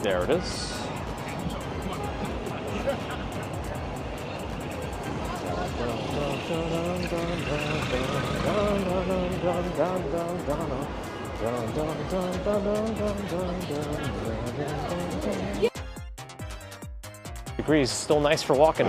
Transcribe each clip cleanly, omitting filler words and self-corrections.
There it is. Degrees, still nice for walking.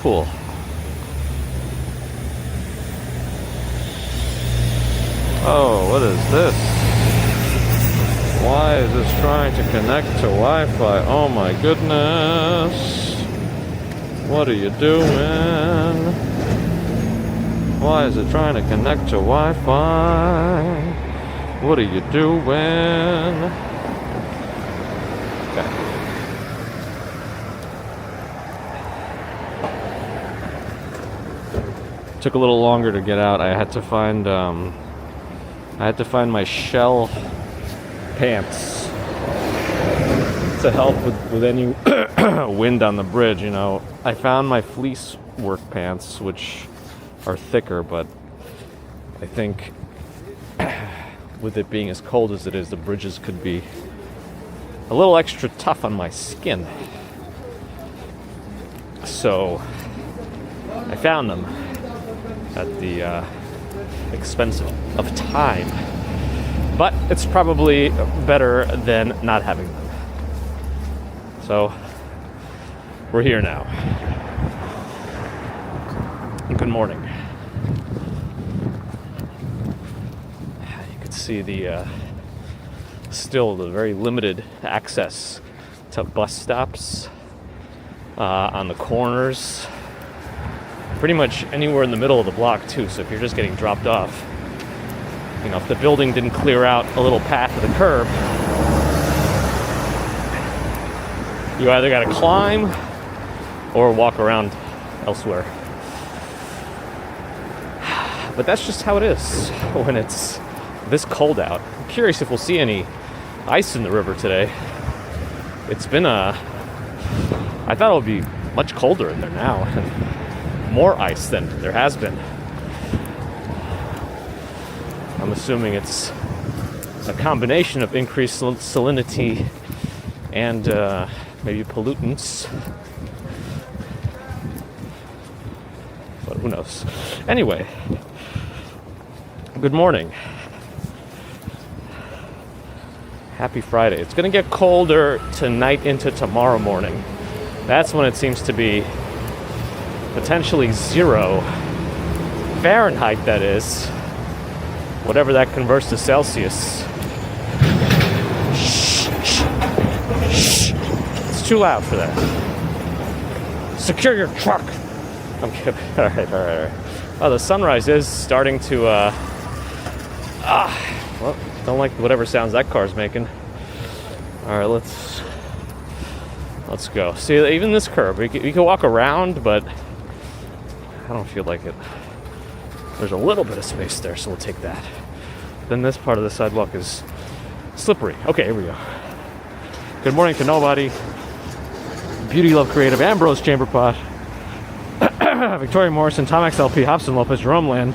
Cool. Oh, what is this? Why is this trying to connect to Wi-Fi? Oh my goodness. What are you doing? Why is it trying to connect to Wi-Fi? What are you doing? Okay. Took a little longer to get out. I had to find my shell pants to help with any wind on the bridge. You know, I found my fleece work pants, which are thicker, but I think with it being as cold as it is, the bridges could be a little extra tough on my skin. So I found them at the expense of time, but it's probably better than not having them. So we're here now. Good morning. You can see the still the very limited access to bus stops on the corners. Pretty much anywhere in the middle of the block too, so if you're just getting dropped off, you know, if the building didn't clear out a little path of the curb, you either gotta climb or walk around elsewhere. But that's just how it is when it's this cold out. I'm curious if we'll see any ice in the river today. It's been I thought it would be much colder in there now. More ice than there has been. I'm assuming it's a combination of increased salinity and maybe pollutants. But who knows? Anyway, good morning. Happy Friday. It's going to get colder tonight into tomorrow morning. That's when it seems to be potentially 0 Fahrenheit, that is, whatever that converts to Celsius. Shh. It's too loud for that. Secure your truck. I'm kidding. All right. Oh, the sunrise is starting to well, don't like whatever sounds that car's making. All right, let's go. See, even this curb, you can walk around, but I don't feel like it. There's a little bit of space there, so we'll take that. Then this part of the sidewalk is slippery. Okay, here we go. Good morning to nobody. Beauty Love Creative, Ambrose Chamberpot, Victoria Morrison, Tom XLP, Hobson Lopez, Jerome Land,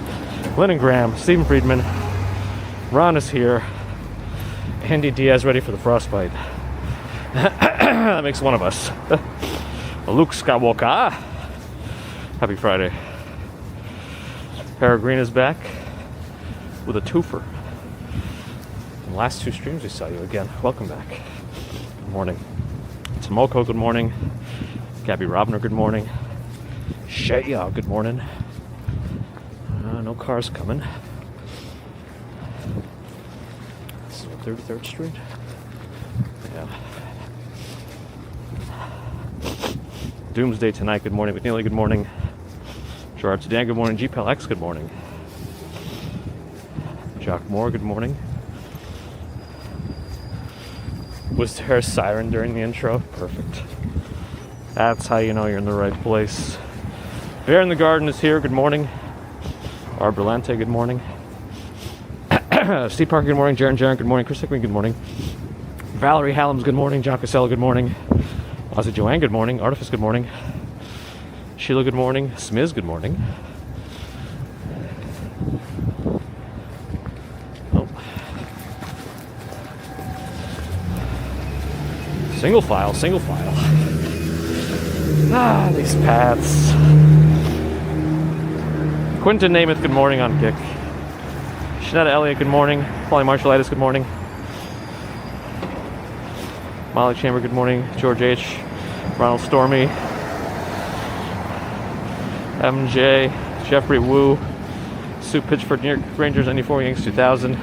Lennon Graham, Stephen Friedman, Ron is here, Andy Diaz ready for the frostbite. That makes one of us. Luke Skywalker. Happy Friday. Peregrine is back with a twofer. The last 2 streams we saw you again. Welcome back. Good morning. Tomoko, good morning. Gabby Robner, good morning. Shaya, good morning. No cars coming. This is 33rd Street. Yeah. Doomsday Tonight, good morning. McNeely, good morning. Gerard Sedan, good morning. GPLX, good morning. Jock Moore, good morning. Was there a siren during the intro? Perfect. That's how you know you're in the right place. Bear in the Garden is here, good morning. Barbara Lante, good morning. Steve Parker, good morning. Jaron, good morning. Chris Hickman, good morning. Valerie Hallams, good morning. John Casella, good morning. Ozzy Joanne, good morning. Artifice, good morning. Sheila, good morning. Smiz, good morning. Oh. Single file, single file. Ah, these paths. Quinton Namath, good morning on Kick. Shanetta Elliott, good morning. Polly Marshalitis, good morning. Molly Chamber, good morning. George H. Ronald Stormy. MJ. Jeffrey Wu. Sue Pitchford, New York Rangers, 94 Yanks 2000.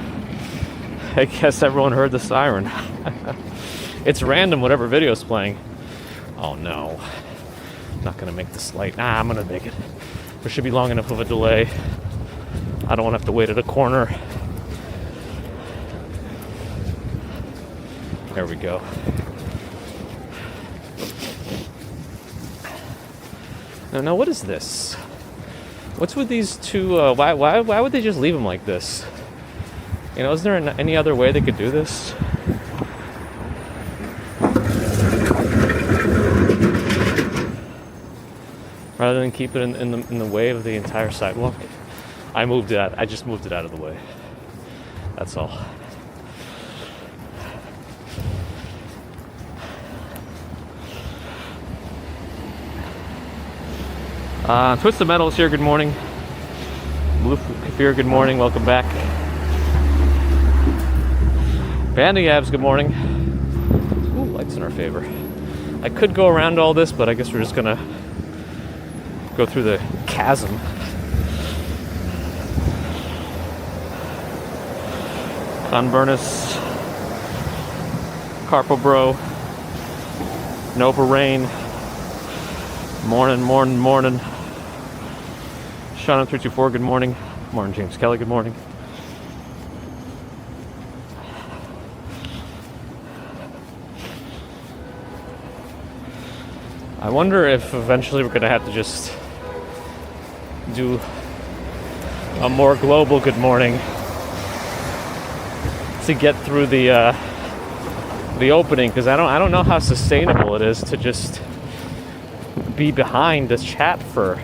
I guess everyone heard the siren. It's random, whatever video's playing. Oh no. I'm not gonna make this light. Nah, I'm gonna make it. There should be long enough of a delay. I don't want to have to wait at a corner. There we go. Now, what is this? What's with these two? Why would they just leave them like this? You know, is there any other way they could do this? Rather than keep it in the way of the entire sidewalk. I just moved it out of the way. That's all. Twisted Metal is here, good morning. Blue Kafir, good morning, welcome back. Bandy Abs, good morning. Ooh, lights in our favor. I could go around all this, but I guess we're just gonna go through the chasm. Conburnus, Carpo Bro, Nova Rain, morning. Sean 324, good morning. Morning, James Kelly, good morning. I wonder if eventually we're going to have to just do a more global good morning to get through the opening, because I don't know how sustainable it is to just be behind this chat for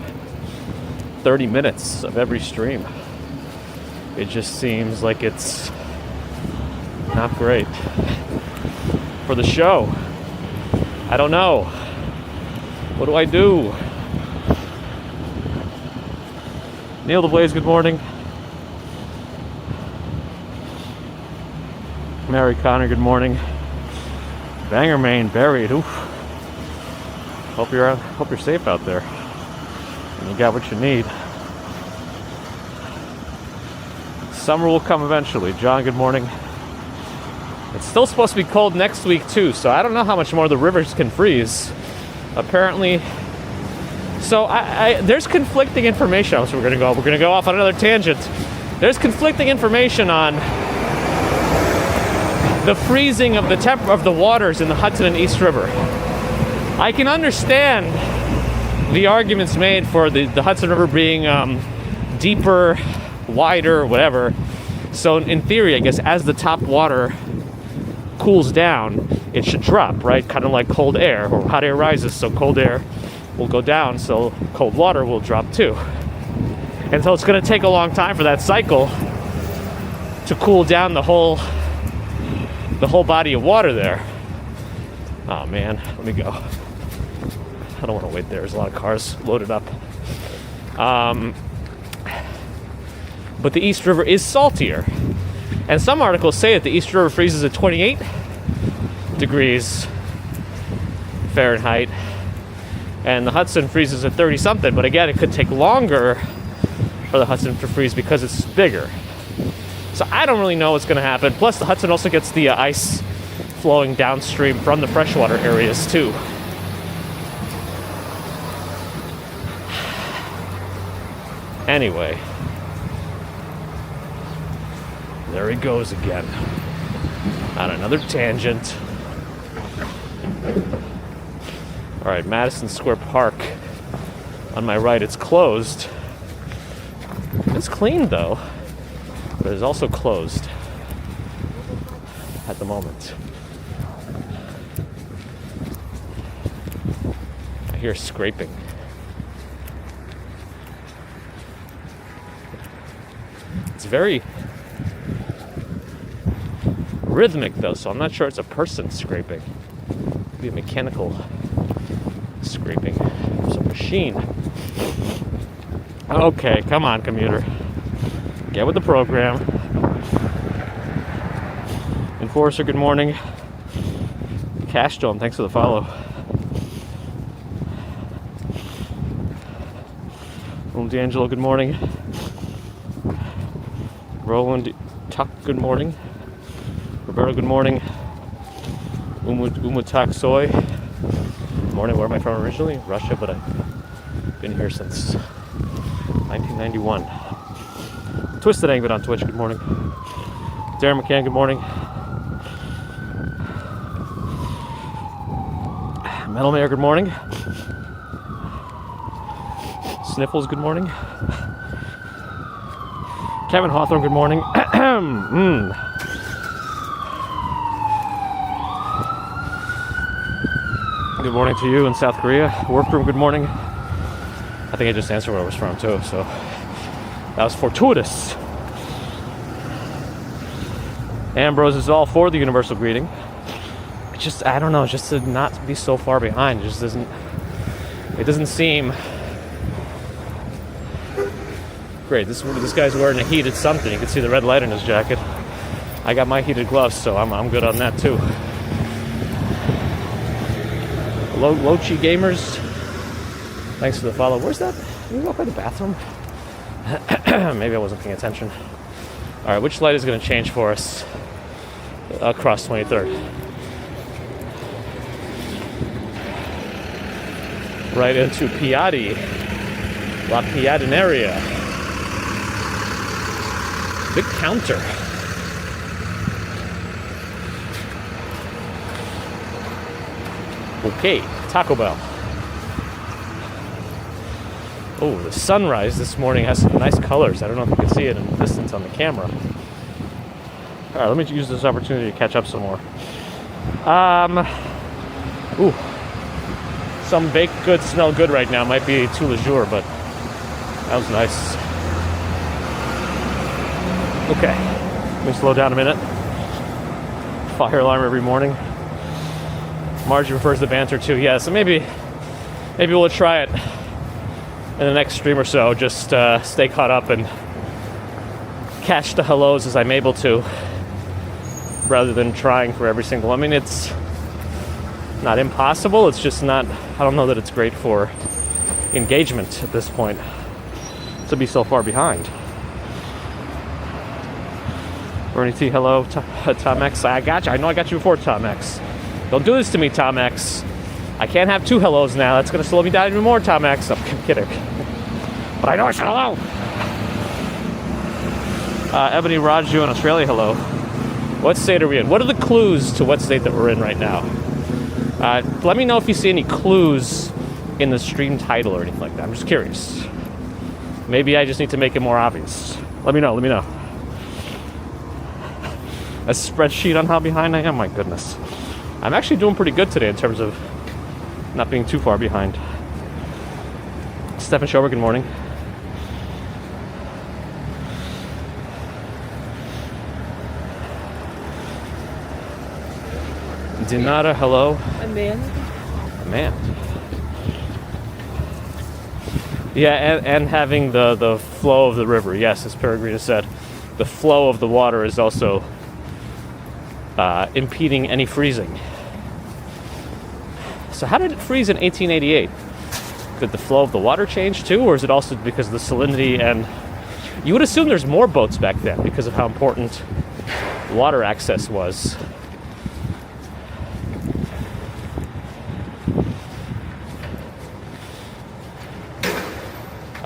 30 minutes of every stream. It just seems like it's not great for the show. I don't know. What do I do? Neil the Blaze, good morning. Mary Connor, good morning. Banger Main buried. Oof. Hope you're safe out there. And you got what you need. Summer will come eventually. John, good morning. It's still supposed to be cold next week too, so I don't know how much more the rivers can freeze. Apparently, so there's conflicting information. So we're gonna go off on another tangent. There's conflicting information on the freezing of the waters in the Hudson and East River. I can understand the arguments made for the Hudson River being deeper, wider, whatever. So in theory, I guess, as the top water cools down, it should drop, right? Kind of like cold air, or hot air rises, so cold air will go down, so cold water will drop too. And so it's going to take a long time for that cycle to cool down the whole body of water there. Oh man, let me go. I don't want to wait there. There's a lot of cars loaded up. But the East River is saltier. And some articles say that the East River freezes at 28 degrees Fahrenheit. And the Hudson freezes at 30 something. But again, it could take longer for the Hudson to freeze because it's bigger. So I don't really know what's going to happen. Plus, the Hudson also gets the ice flowing downstream from the freshwater areas too. Anyway, there he goes again on another tangent. All right, Madison Square Park on my right. It's closed. It's clean though, but it's also closed at the moment. I hear scraping. It's very rhythmic though, so I'm not sure it's a person scraping. It'd be a mechanical scraping. Some machine. Okay, come on, commuter. Get with the program. Enforcer, good morning. Cash Dome, thanks for the follow. D'Angelo, good morning. Roland Tuck, good morning. Roberto, good morning. Umutak Soy, good morning. Where am I from originally? Russia, but I've been here since 1991. Twisted Anglet on Twitch, good morning. Darren McCann, good morning. Metal Mayor, good morning. Sniffles, good morning. Kevin Hawthorne, good morning. Good morning to you in South Korea. Workroom, good morning. I think I just answered where I was from too, so that was fortuitous. Ambrose is all for the universal greeting. I don't know, just to not be so far behind. It doesn't seem great. This guy's wearing a heated something. You can see the red light in his jacket. I got my heated gloves, so I'm good on that too. Lochi Gamers, thanks for the follow. Where's that? Did we walk by the bathroom? Maybe I wasn't paying attention. All right, which light is going to change for us across 23rd? Right into Piatti, La Piattinaria. Big counter. Okay, Taco Bell. Oh, the sunrise this morning has some nice colors. I don't know if you can see it in the distance on the camera. All right, let me use this opportunity to catch up some more. Some baked goods smell good right now. Might be too leisure, but that was nice. Okay, let me slow down a minute. Fire alarm every morning. Margie prefers the banter too. Yeah, so maybe we'll try it in the next stream or so. Just stay caught up and catch the hellos as I'm able to, rather than trying for every single. I mean, it's not impossible. It's just not. I don't know that it's great for engagement at this point to be so far behind. Bernie T, hello, Tom X. I got you. I know I got you before, Tom X. Don't do this to me, Tom X. I can't have two hellos now. That's going to slow me down even more, Tom X. I'm kidding. But I know I said hello. Ebony Raju in Australia, hello. What state are we in? What are the clues to what state that we're in right now? Let me know if you see any clues in the stream title or anything like that. I'm just curious. Maybe I just need to make it more obvious. Let me know. A spreadsheet on how behind I am? My goodness. I'm actually doing pretty good today in terms of not being too far behind. Stephen Schober, good morning. Dinara, hello. Man. Yeah, and having the flow of the river. Yes, as Peregrina said, the flow of the water is also impeding any freezing. So how did it freeze in 1888? Did the flow of the water change too, or is it also because of the salinity? And you would assume there's more boats back then because of how important water access was.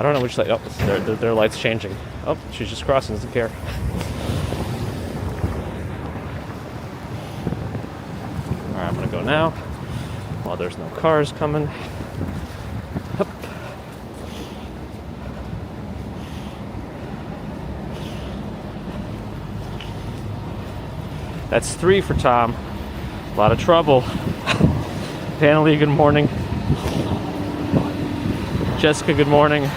I don't know which light. Oh, their light's changing. Oh, she's just crossing. Doesn't care. All right, I'm gonna go now. While there's no cars coming. Hup. That's 3 for Tom. A lot of trouble. Danley, good morning. Jessica, good morning.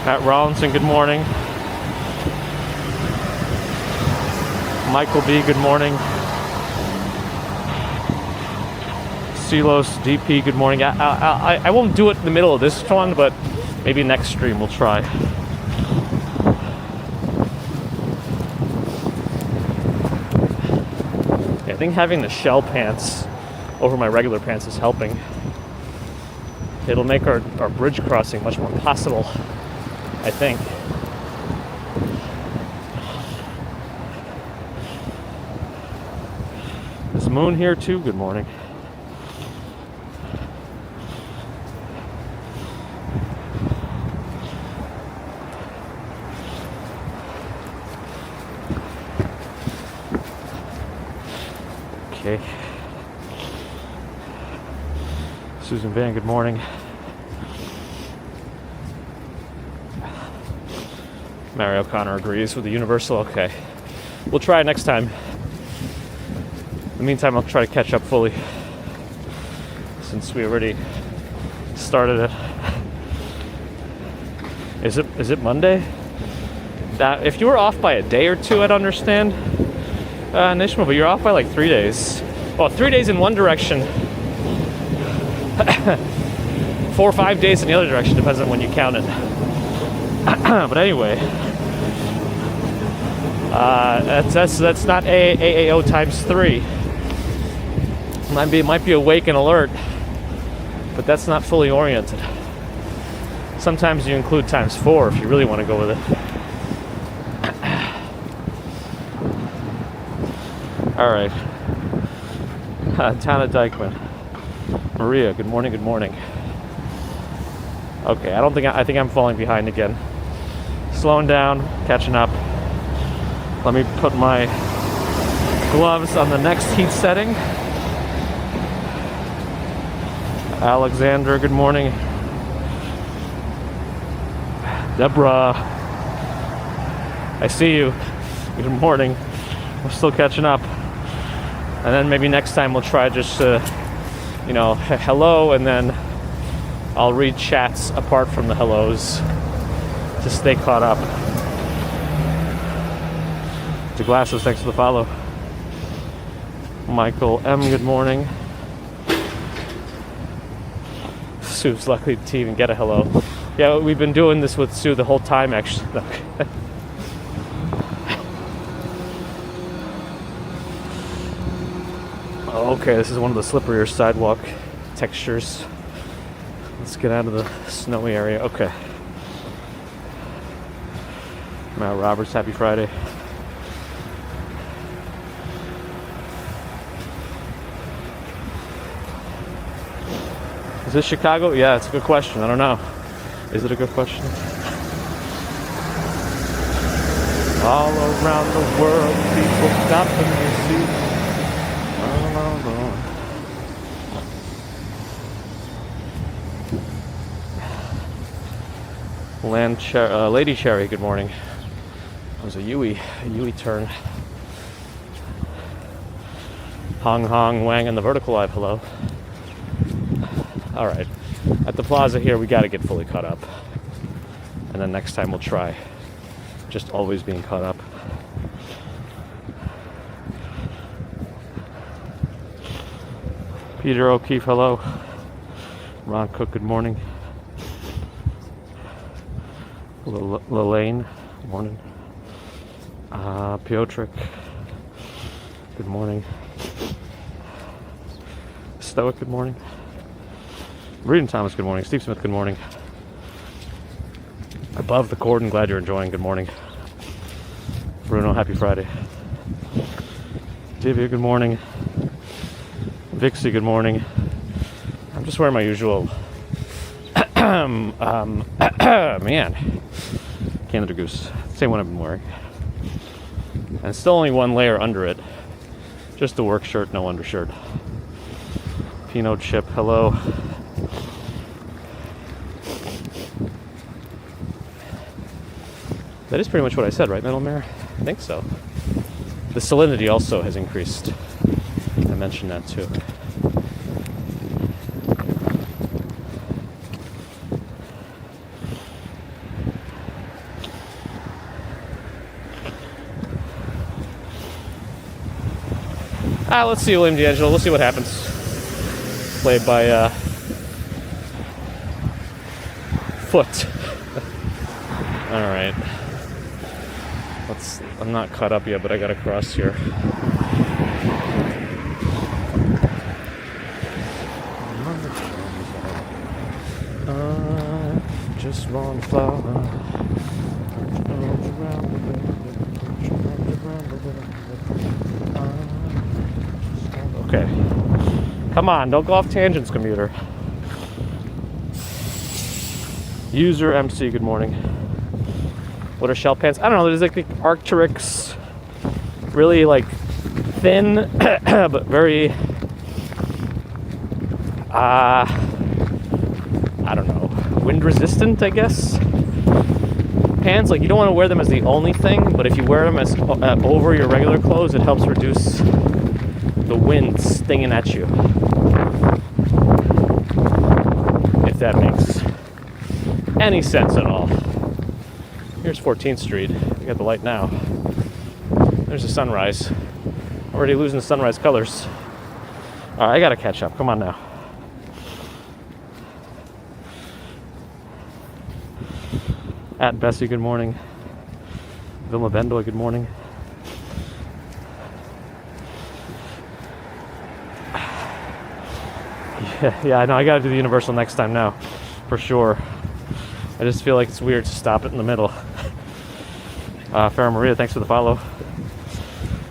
Matt Rollinson, good morning. Michael B, good morning. Silos DP, good morning. I won't do it in the middle of this one, but maybe next stream we'll try. Yeah, I think having the shell pants over my regular pants is helping. It'll make our bridge crossing much more possible, I think. Is Moon here too? Good morning. Okay. Susan Van, good morning. Mary O'Connor agrees with the universal. Okay. We'll try it next time. In the meantime, I'll try to catch up fully since we already started it. Is it Monday? If you were off by a day or two, I'd understand. Nishma, but you're off by like 3 days. Well, 3 days in one direction. 4 or 5 days in the other direction, depends on when you count it. But anyway, that's not AAO times 3. Might be awake and alert, but that's not fully oriented. Sometimes you include times 4 if you really want to go with it. All right. Tana Dykeman. Maria, good morning, good morning. Okay, I think I'm falling behind again. Slowing down, catching up. Let me put my gloves on the next heat setting. Alexander, good morning. Deborah, I see you. Good morning. We're still catching up. And then maybe next time we'll try just hello, and then I'll read chats apart from the hellos to stay caught up. The glasses, thanks for the follow. Michael M, good morning. Sue's lucky to even get a hello. Yeah, we've been doing this with Sue the whole time, actually. Okay, this is one of the slipperier sidewalk textures. Let's get out of the snowy area. Okay. Matt Roberts, happy Friday. Is this Chicago? Yeah, it's a good question. I don't know. Is it a good question? All around the world, people stop and see. Lady Cherry, good morning. It was a Yui turn. Hong Wang and the Vertical Live, hello. All right, at the plaza here, we got to get fully caught up, and then next time we'll try just always being caught up. Peter O'Keefe, hello. Ron Cook, good morning. Lelaine, morning. Piotrek, good morning. Stoic, good morning. Reading Thomas, good morning. Steve Smith, good morning. Above the Cordon, glad you're enjoying, good morning. Bruno, happy Friday. Divya, good morning. Vixie, good morning. I'm just wearing my usual Man, Canada Goose, same one I've been wearing, and still only one layer under it, just a work shirt, no undershirt. Pinot Chip, hello. That is pretty much what I said, right, Metal Mare? I think so. The salinity also has increased. I mentioned that too. Let's see, William D'Angelo. We'll see what happens. Played by Foot. All right. I'm not caught up yet, but I gotta cross here. Just one flower. Okay. Come on, don't go off tangents, commuter. User MC, good morning. What are shell pants? I don't know, there's like the Arc'teryx, really like thin, but very, I don't know, wind resistant, I guess. Pants, like you don't want to wear them as the only thing, but if you wear them as over your regular clothes, it helps reduce the wind stinging at you. If that makes any sense at all. Here's 14th Street. We got the light now. There's the sunrise. Already losing the sunrise colors. All right, I gotta catch up. Come on now. At Bessie, good morning. Vilma Bendoy, good morning. Yeah, I know. I gotta do the Universal next time now, for sure. I just feel like it's weird to stop it in the middle. Farrah Maria, thanks for the follow.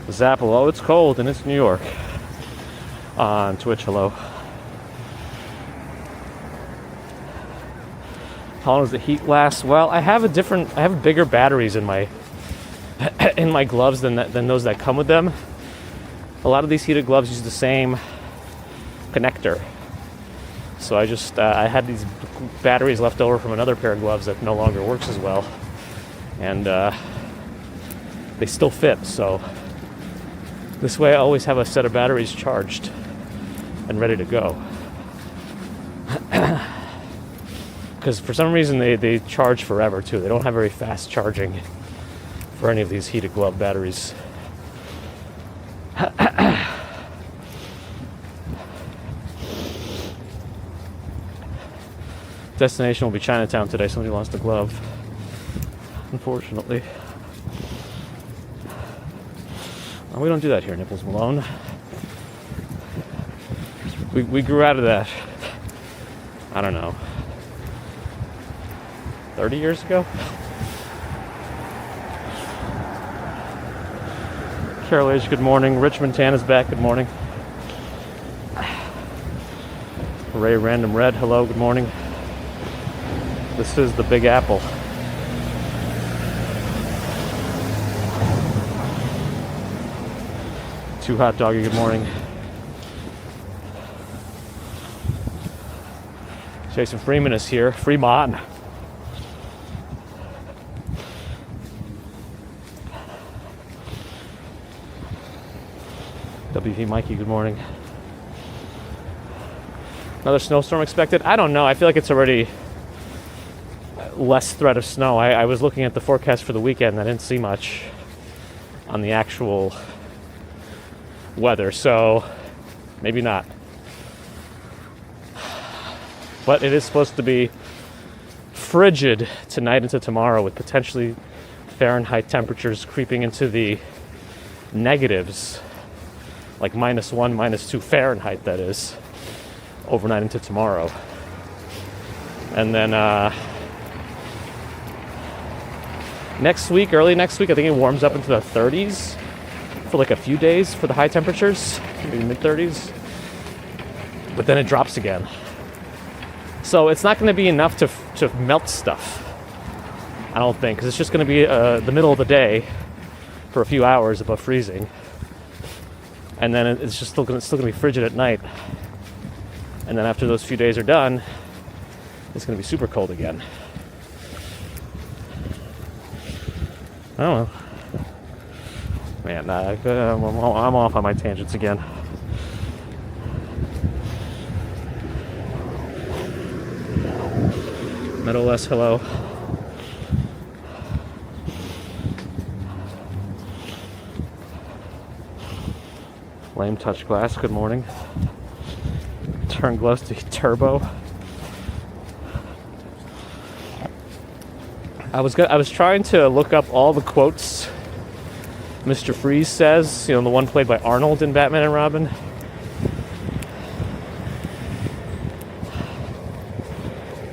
Zapple, oh, it's cold and it's New York. On Twitch, hello. How long does the heat last? Well, I have bigger batteries in my in my gloves than those that come with them. A lot of these heated gloves use the same connector. So I had these batteries left over from another pair of gloves that no longer works as well. And they still fit, so this way I always have a set of batteries charged and ready to go. Because for some reason they charge forever too. They don't have very fast charging for any of these heated glove batteries. Destination will be Chinatown today. Somebody lost a glove, unfortunately. Oh, we don't do that here, Nipples Malone. We grew out of that, I don't know, 30 years ago? Carol H, good morning. Rich Montana's back, good morning. Ray Random Red, hello, good morning. This is the Big Apple. Too Hot Doggy, good morning. Jason Freeman is here. Fremont. WV Mikey, good morning. Another snowstorm expected? I don't know. I feel like it's already less threat of snow. I was looking at the forecast for the weekend. I didn't see much on the actual weather, so maybe not. But it is supposed to be frigid tonight into tomorrow, with potentially Fahrenheit temperatures creeping into the negatives, like -1, -2 Fahrenheit, that is, overnight into tomorrow. And then early next week, I think it warms up into the 30s for like a few days for the high temperatures, maybe mid-30s. But then it drops again So it's not going to be enough to melt stuff, I don't think, because it's just going to be the middle of the day for a few hours above freezing, and then it's just still going to be frigid at night, and then after those few days are done, it's going to be super cold again. I don't know. Man, I'm off on my tangents again. Meadowless, hello. Lame touch glass, good morning. Turn gloves to turbo. I was trying to look up all the quotes Mr. Freeze says, the one played by Arnold in Batman and Robin.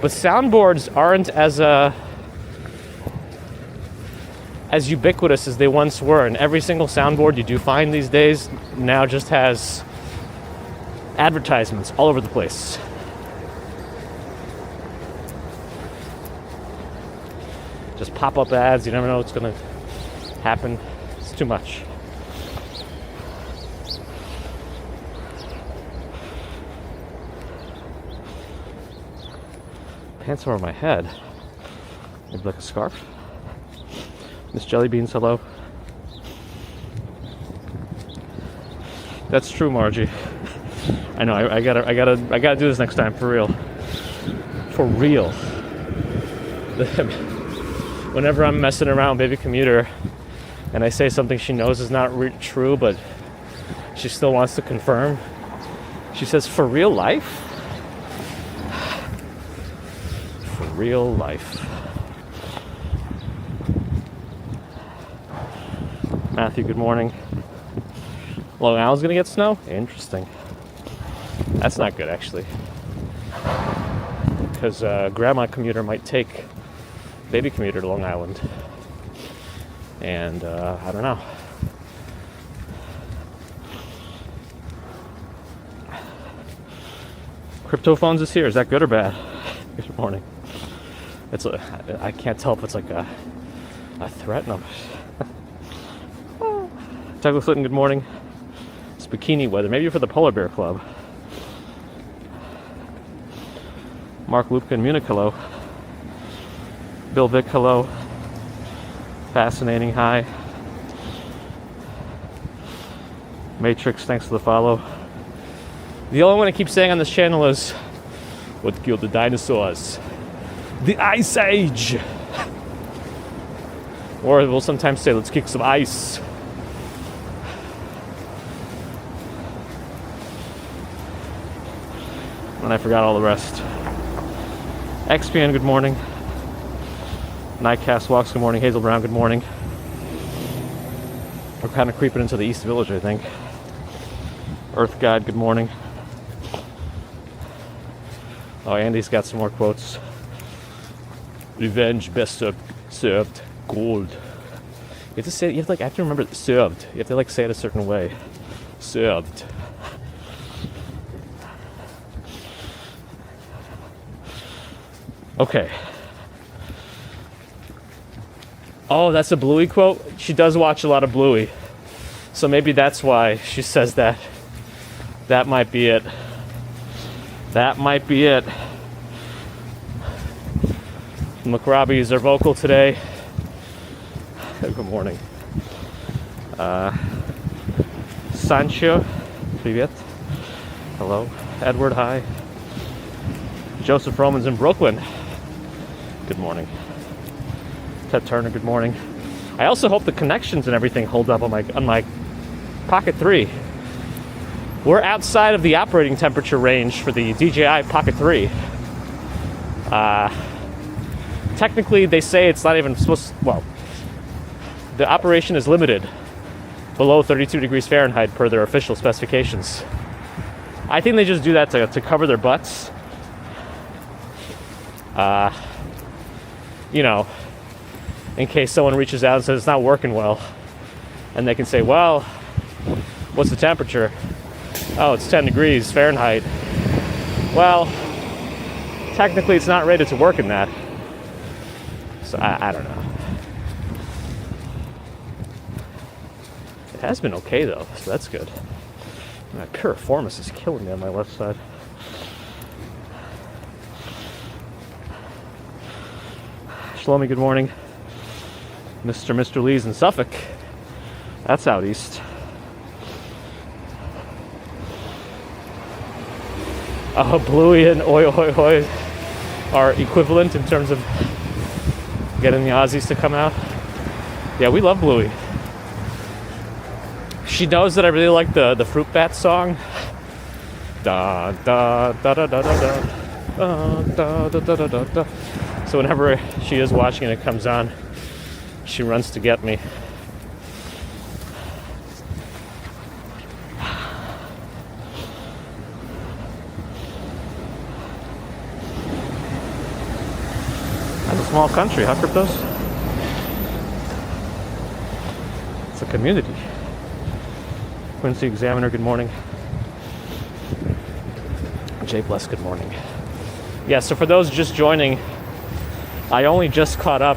But soundboards aren't as ubiquitous as they once were, and every single soundboard you do find these days now just has advertisements all over the place. Just pop-up ads, you never know what's going to happen. It's too much. Pants over my head. Maybe like a scarf. Miss Jellybeans, hello. That's true, Margie. I know. I gotta do this next time for real. For real. Whenever I'm messing around with Baby Commuter, and I say something she knows is not true, but she still wants to confirm, she says, "For real life." For real life. Matthew, good morning. Long Island's gonna get snow? Interesting. That's not good, actually. Because Grandma Commuter might take Baby Commuter to Long Island. And I don't know. Crypto Phones is here. Is that good or bad? Good morning. I can't tell if it's like a threat. No. Douglas Litton, good morning. It's bikini weather. Maybe for the Polar Bear Club. Mark Lupka in Munich, hello. Bill Vick, hello. Fascinating, hi. Matrix, thanks for the follow. The only one I keep saying on this channel is, what killed the dinosaurs? The Ice Age! Or we'll sometimes say, let's kick some ice. And I forgot all the rest. XPN, good morning. Nightcast Walks, good morning. Hazel Brown, good morning. We're kind of creeping into the East Village, I think. Earth God, good morning. Oh, Andy's got some more quotes. Revenge best served cold. You have to say, I have to remember served. You have to say it a certain way. Served. Okay. Oh, that's a Bluey quote? She does watch a lot of Bluey. So maybe that's why she says that. That might be it. That might be it. McRobbie's are vocal today. Good morning. Sancho, привет. Hello. Edward, hi. Joseph Roman's in Brooklyn. Good morning. Ted Turner, good morning. I also hope the connections and everything hold up on my Pocket 3. We're outside of the operating temperature range for the DJI Pocket 3. Technically, they say it's not even supposed to, well, the operation is limited below 32 degrees Fahrenheit per their official specifications. I think they just do that to cover their butts. In case someone reaches out and says it's not working well, and they can say, well, what's the temperature? Oh, it's 10 degrees Fahrenheit. Well, technically it's not rated to work in that. So I don't know. It has been okay though, so that's good. My piriformis is killing me on my left side. Shlomi, good morning. Mr. Lee's in Suffolk. That's out east. Bluey and Oi Hoi Hoi are equivalent in terms of getting the Aussies to come out. Yeah, we love Bluey. She knows that I really like the Fruit Bat song. Da da da da da da da da da da da da. So whenever she is watching and it comes on, she runs to get me. That's a small country, huh, Cryptos? It's a community. Quincy Examiner, good morning. Jay Bless, good morning. Yeah, so for those just joining, I only just caught up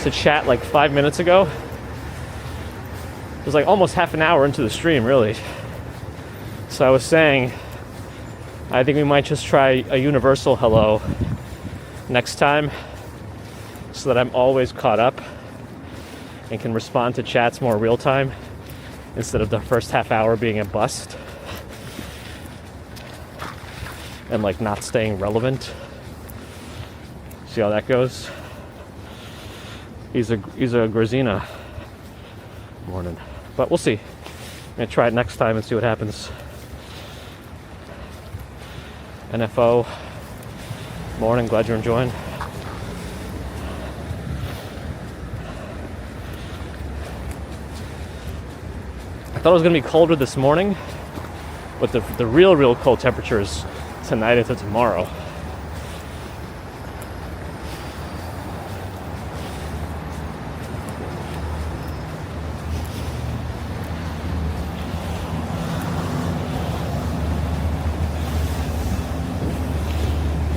to chat like 5 minutes ago. It was like almost half an hour into the stream, really. So I was saying, I think we might just try a universal hello next time so that I'm always caught up and can respond to chats more real time instead of the first half hour being a bust and like not staying relevant. See how that goes? He's a Grazina morning, but we'll see. I'm gonna try it next time and see what happens. NFO morning, glad you're enjoying. I thought it was gonna be colder this morning, but the real cold temperature is tonight into tomorrow.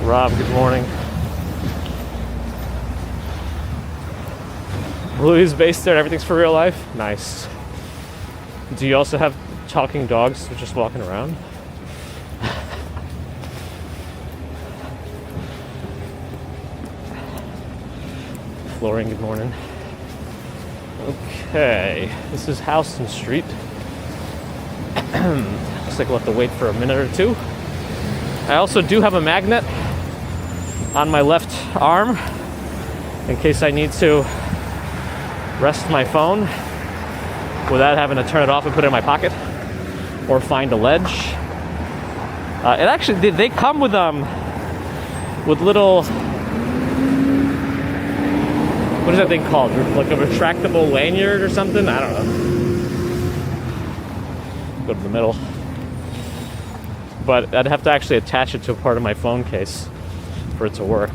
Rob, good morning. Bluey's based there and everything's for real life? Nice. Do you also have talking dogs just walking around? Flooring, good morning. Okay, this is Houston Street. Looks like we'll have to wait for a minute or two. I also do have a magnet on my left arm in case I need to rest my phone without having to turn it off and put it in my pocket or find a ledge. It actually, they come with little, what is that thing called? Like a retractable lanyard or something? I don't know. Go to the middle. But I'd have to actually attach it to a part of my phone case for it to work.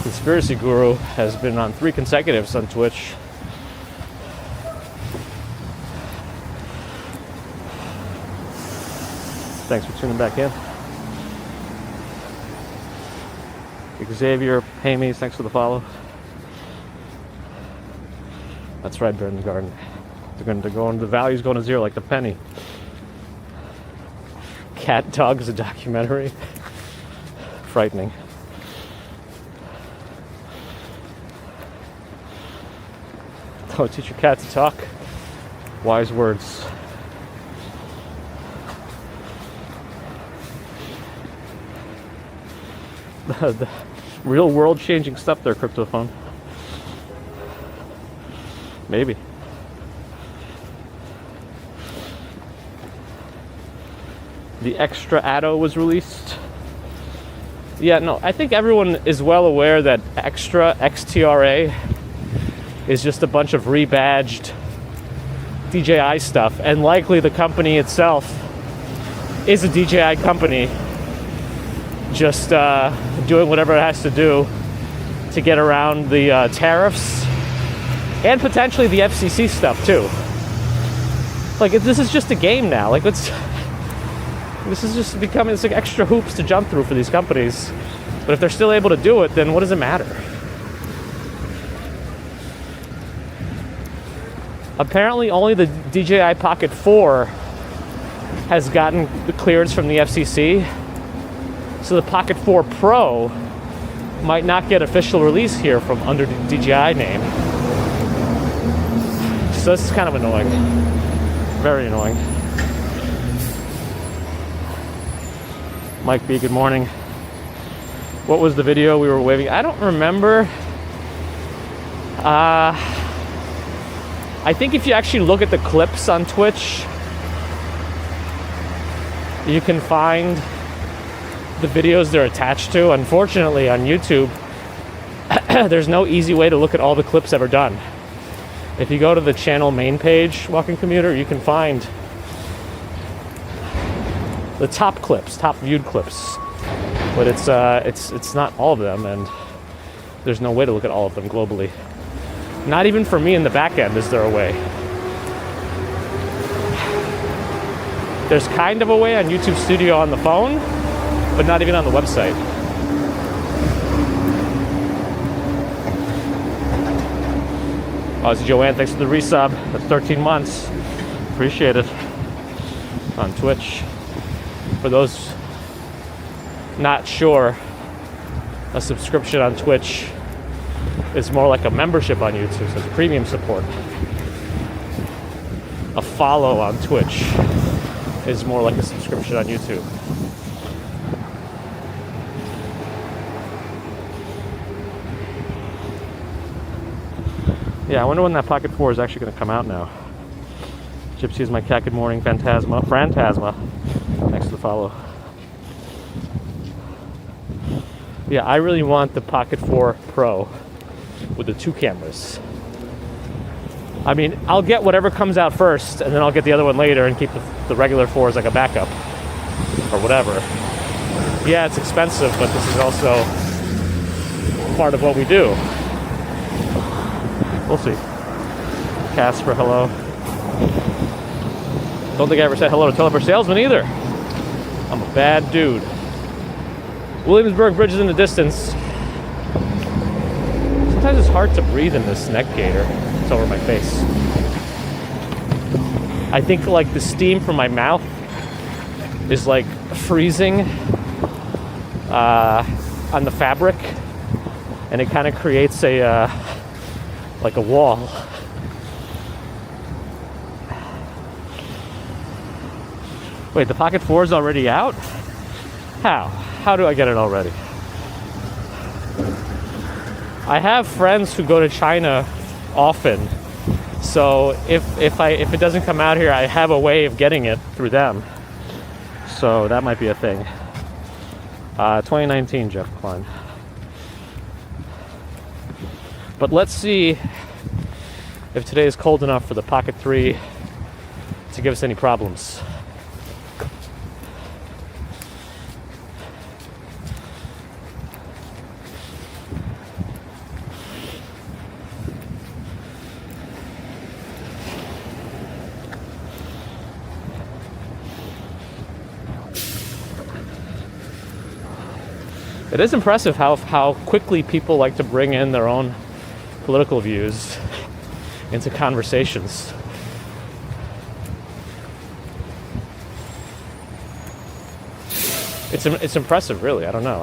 Conspiracy Guru has been on 3 consecutives on Twitch. Thanks for tuning back in. Xavier Pamies, thanks for the follow. That's right, Bird in the Garden. The value's going to 0 like the penny. Cat Dog is a documentary. Frightening. Oh, teach your cat to talk. Wise words. The real world changing stuff there, Cryptophone. Maybe. The Extra Addo was released. Yeah, no, I think everyone is well aware that Extra, XTRA, is just a bunch of rebadged DJI stuff, and likely the company itself is a DJI company, just doing whatever it has to do to get around the tariffs and potentially the FCC stuff too. Like, this is just a game now. Like, this is just becoming, it's like extra hoops to jump through for these companies. But if they're still able to do it, then what does it matter? Apparently only the DJI Pocket 4 has gotten the clearance from the FCC. So the Pocket 4 Pro might not get official release here from under the DJI name. So this is kind of annoying. Very annoying. Mike B, good morning. What was the video we were waving? I don't remember. I think if you actually look at the clips on Twitch, you can find the videos they're attached to. Unfortunately, on YouTube, there's no easy way to look at all the clips ever done. If you go to the channel main page, Walking Commuter, you can find the top clips, top viewed clips. But it's not all of them, and there's no way to look at all of them globally. Not even for me in the back end is there a way. There's kind of a way on YouTube Studio on the phone, but not even on the website. Aussie Joanne, thanks for the resub. That's 13 months. Appreciate it. On Twitch. For those not sure, a subscription on Twitch is more like a membership on YouTube, so it's premium support. A follow on Twitch is more like a subscription on YouTube. Yeah, I wonder when that Pocket 4 is actually going to come out now. Gypsy is my cat. Good morning. Phantasma. Thanks for the follow. Yeah, I really want the Pocket 4 Pro with the 2 cameras. I mean, I'll get whatever comes out first, and then I'll get the other one later and keep the regular 4 as like a backup or whatever. Yeah, it's expensive, but this is also part of what we do. We'll see. Casper, hello. Don't think I ever said hello to Telever Salesman either. I'm a bad dude. Williamsburg Bridge is in the distance. Sometimes it's hard to breathe in this neck gaiter. It's over my face. I think like the steam from my mouth is like freezing on the fabric, and it kind of creates a like a wall. Wait, the Pocket 4 is already out? How? How do I get it already? I have friends who go to China often, so if it doesn't come out here, I have a way of getting it through them. So that might be a thing. 2019, Jeff Klein. But let's see if today is cold enough for the Pocket 3 to give us any problems. It is impressive how quickly people like to bring in their own political views into conversations. It's impressive, really. I don't know.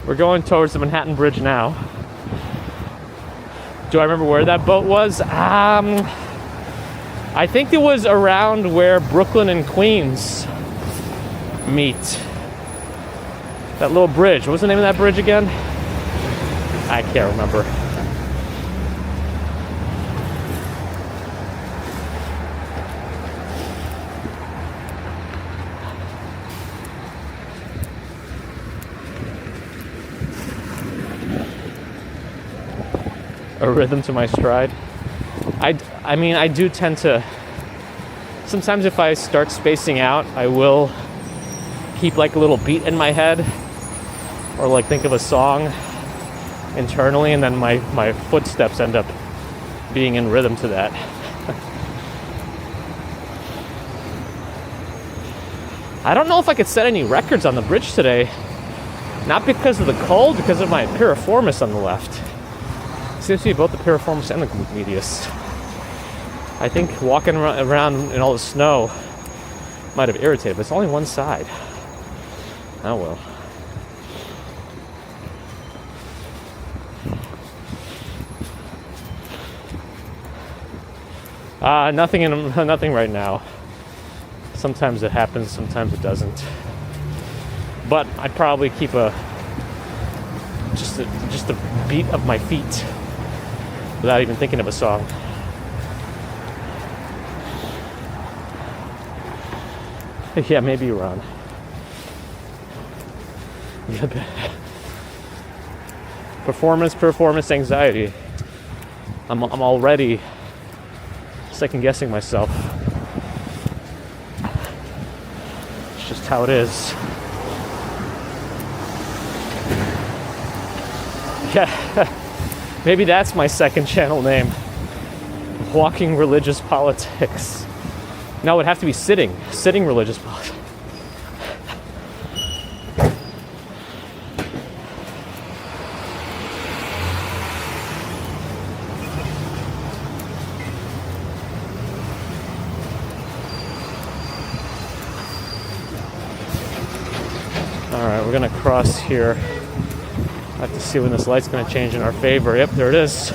We're going towards the Manhattan Bridge now. Do I remember where that boat was? I think it was around where Brooklyn and Queens meet. That little bridge. What was the name of that bridge again? I can't remember. a rhythm to my stride. I mean, I do tend to, sometimes if I start spacing out, I will keep like a little beat in my head, or like think of a song internally, and then my footsteps end up being in rhythm to that. I don't know if I could set any records on the bridge today. Not because of the cold, because of my piriformis on the left. Seems to be both the piriformis and the medius. I think walking around in all the snow might have irritated, but it's only one side. Oh well. Nothing right now. Sometimes it happens, sometimes it doesn't. But I'd probably keep just a beat of my feet without even thinking of a song. Yeah, maybe you're on. Performance anxiety. I'm already second guessing myself. It's just how it is. Yeah, maybe that's my second channel name. Walking Religious Politics. No, it would have to be sitting religious politics. All right, we're gonna cross here. I have to see when this light's going to change in our favor. Yep, there it is.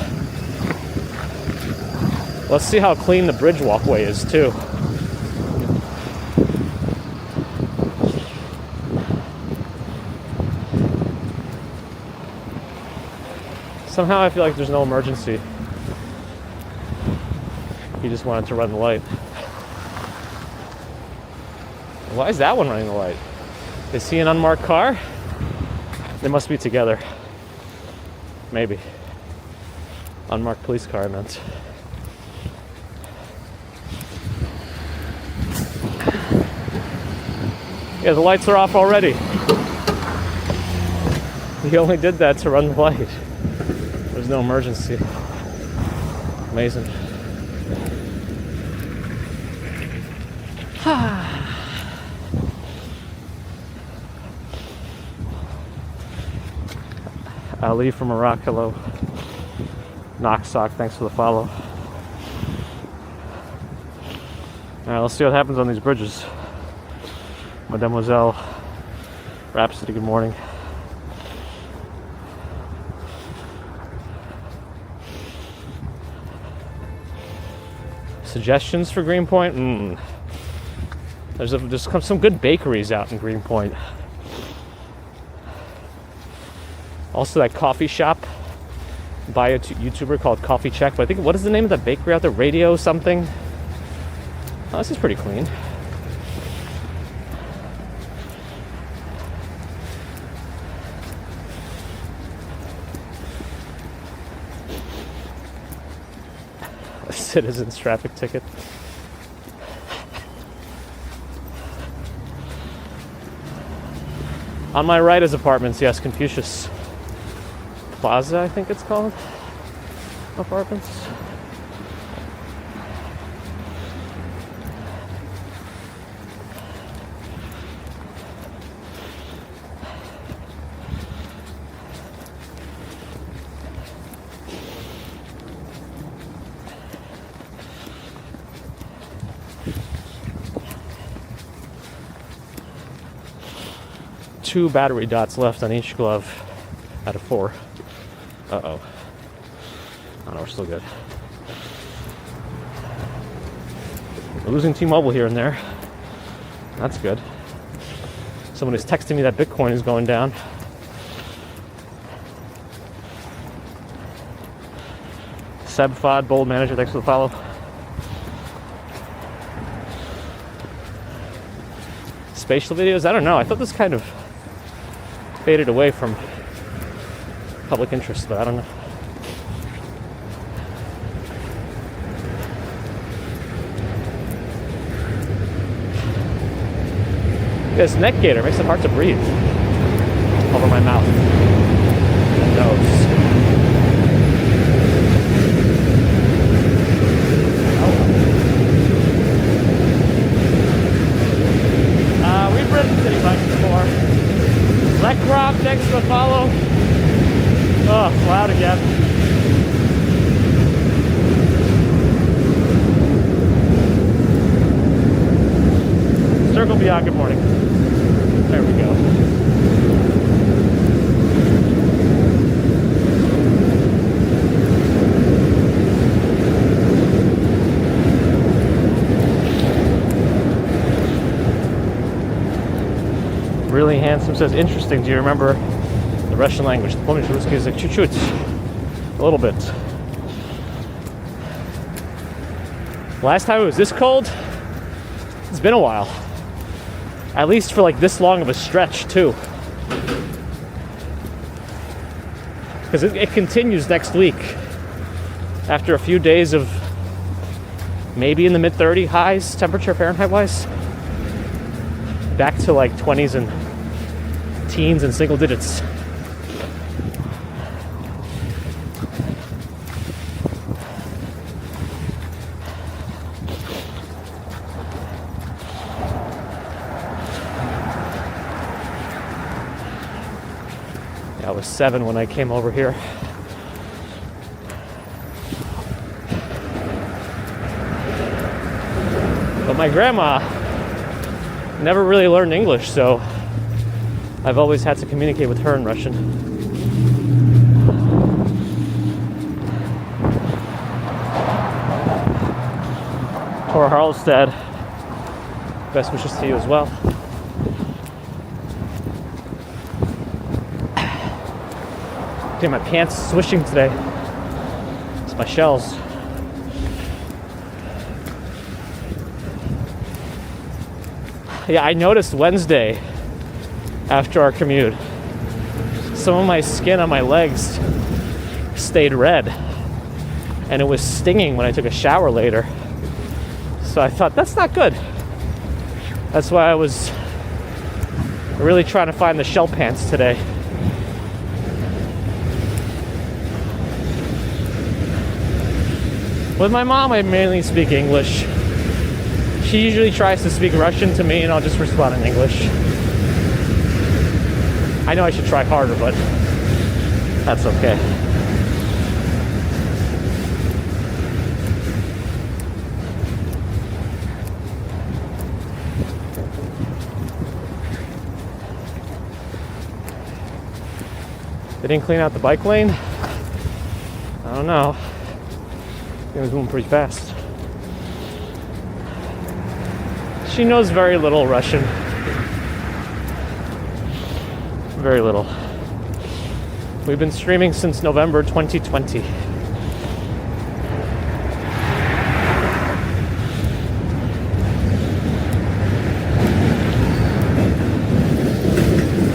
Let's see how clean the bridge walkway is, too. Somehow I feel like there's no emergency. He just wanted to run the light. Why is that one running the light? Is he an unmarked car? They must be together. Maybe. Unmarked police car, I meant. Yeah, the lights are off already. He only did that to run the light. There's no emergency. Amazing. Ali from Iraq, hello. Knocksock, thanks for the follow. Alright, let's see what happens on these bridges. Mademoiselle Rhapsody, good morning. Suggestions for Greenpoint? There's some good bakeries out in Greenpoint. Also, that coffee shop by a YouTuber called Coffee Check. But I think, what is the name of that bakery out there? Radio something? Oh, this is pretty clean. A citizen's traffic ticket. On my right is apartments, yes, Confucius Plaza, I think it's called. Apartments. Two battery dots left on each glove out of 4. Uh-oh. Oh no, we're still good. We're losing T-Mobile here and there. That's good. Someone is texting me that Bitcoin is going down. Sebfod, Bold Manager, thanks for the follow. Spatial videos? I don't know. I thought this kind of faded away from public interest, but I don't know. This neck gaiter makes it hard to breathe over my mouth and nose. We've ridden city bikes before. Let Rob, thanks for the follow. Oh, loud again. Circle Beyond, good morning. There we go. Really Handsome says, interesting. Do you remember the Russian language? The Polish Ruski is like chut-chut. A little bit. Last time it was this cold, it's been a while. At least for like this long of a stretch too. Because it continues next week. After a few days of maybe in the mid 30 highs, temperature Fahrenheit wise. Back to like 20s and teens and single digits. I was 7 when I came over here. But my grandma never really learned English, so I've always had to communicate with her in Russian. Tor Harlstad, best wishes to you as well. Okay, my pants swishing today. It's my shells. Yeah, I noticed Wednesday after our commute, some of my skin on my legs stayed red, and it was stinging when I took a shower later. So I thought, that's not good. That's why I was really trying to find the shell pants today. With my mom, I mainly speak English. She usually tries to speak Russian to me, and I'll just respond in English. I know I should try harder, but that's okay. They didn't clean out the bike lane? I don't know. It was moving pretty fast. She knows very little Russian. Very little. We've been streaming since November 2020.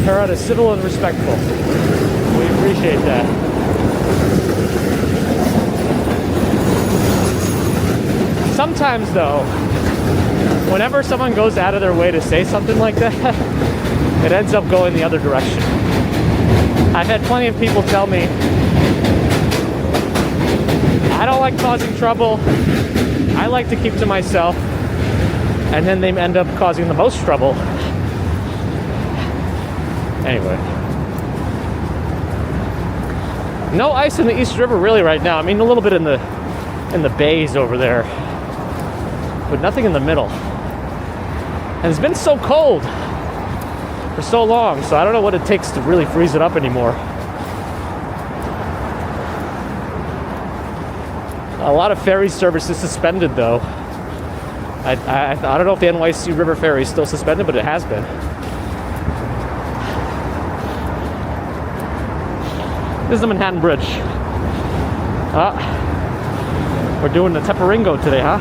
Herod is civil and respectful. We appreciate that. Sometimes though, whenever someone goes out of their way to say something like that, it ends up going the other direction. I've had plenty of people tell me, I don't like causing trouble, I like to keep to myself, and then they end up causing the most trouble. Anyway. No ice in the East River really right now. I mean, a little bit in the bays over there, but nothing in the middle. And it's been so cold for so long, so I don't know what it takes to really freeze it up anymore. A lot of ferry service is suspended though. I don't know if the NYC River Ferry is still suspended, but it has been. This is the Manhattan Bridge. We're doing the Teperingo today, huh?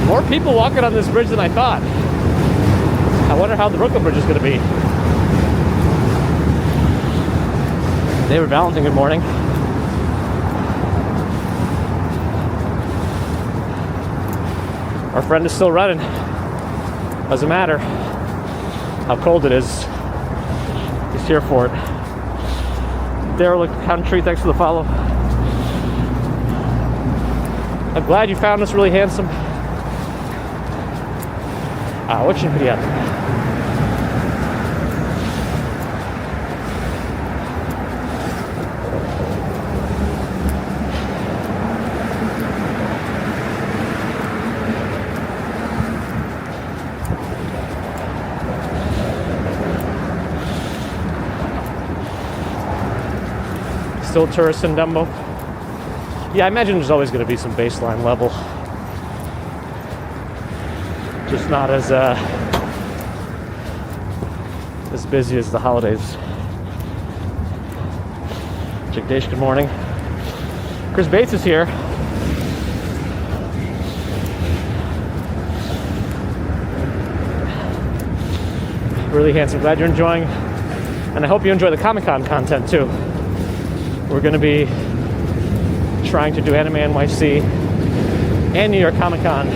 More people walking on this bridge than I thought. I wonder how the Brooklyn Bridge is going to be. David Valentin, good morning. Our friend is still running. Doesn't matter how cold it is. He's here for it. Derelict Country, thanks for the follow. I'm glad you found us really handsome. Очень приятно. Still tourists in Dumbo? Yeah, I imagine there's always going to be some baseline level. Just not as busy as the holidays. Jagdish, good morning. Chris Bates is here. Really handsome. Glad you're enjoying. And I hope you enjoy the Comic-Con content too. We're going to be trying to do Anime NYC and New York Comic Con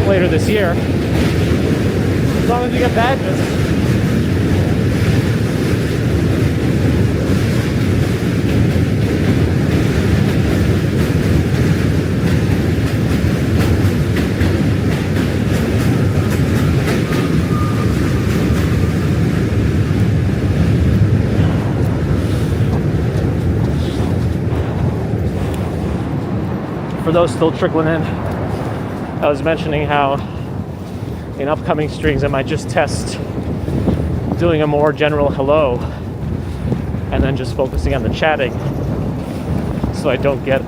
later this year. As long as you get badges. For those still trickling in, I was mentioning how in upcoming streams I might just test doing a more general hello and then just focusing on the chatting so I don't get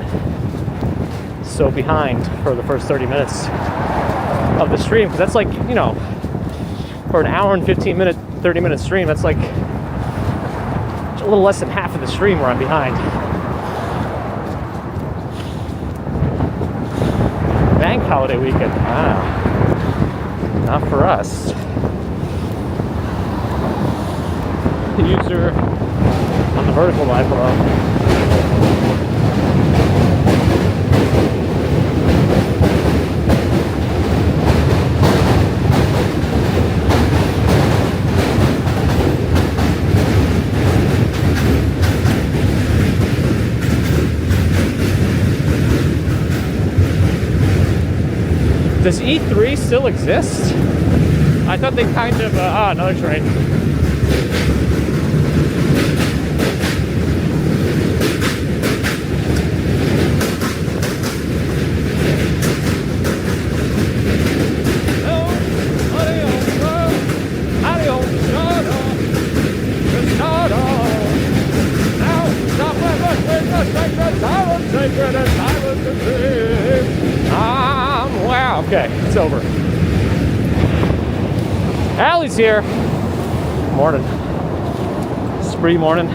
so behind for the first 30 minutes of the stream, because that's like, you know, for an hour and 30 minute stream, that's like a little less than half of the stream where I'm behind. Bank holiday weekend. Wow. Not for us. User on the vertical line below. Does E3 still exist? I thought they kind of, another train. Okay, it's over. Allie's here. Morning. Spree morning.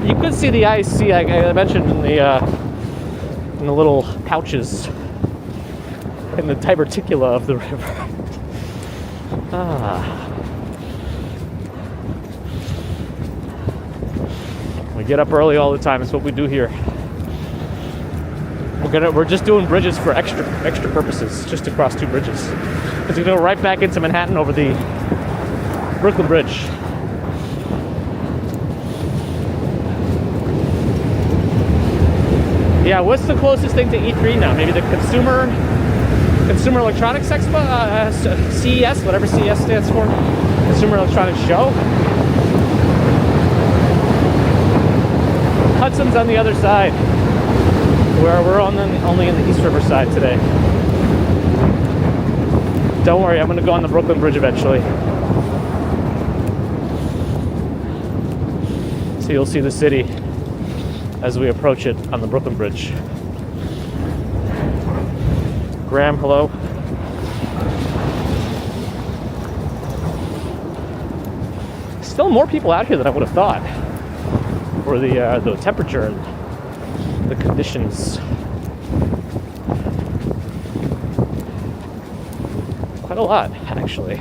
You could see the ice. See, I mentioned in the little pouches in the diverticula of the river. We get up early all the time. It's what we do here. We're just doing bridges for extra purposes, just to cross two bridges. It's gonna go right back into Manhattan over the Brooklyn Bridge. Yeah, what's the closest thing to E3 now? Maybe the Consumer Electronics Expo, CES, whatever CES stands for, Consumer Electronics Show. Hudson's on the other side, where we're only in the East River side today. Don't worry, I'm going to go on the Brooklyn Bridge eventually. So you'll see the city as we approach it on the Brooklyn Bridge. Graham, hello. Still more people out here than I would have thought for the temperature and the conditions. Quite a lot, actually.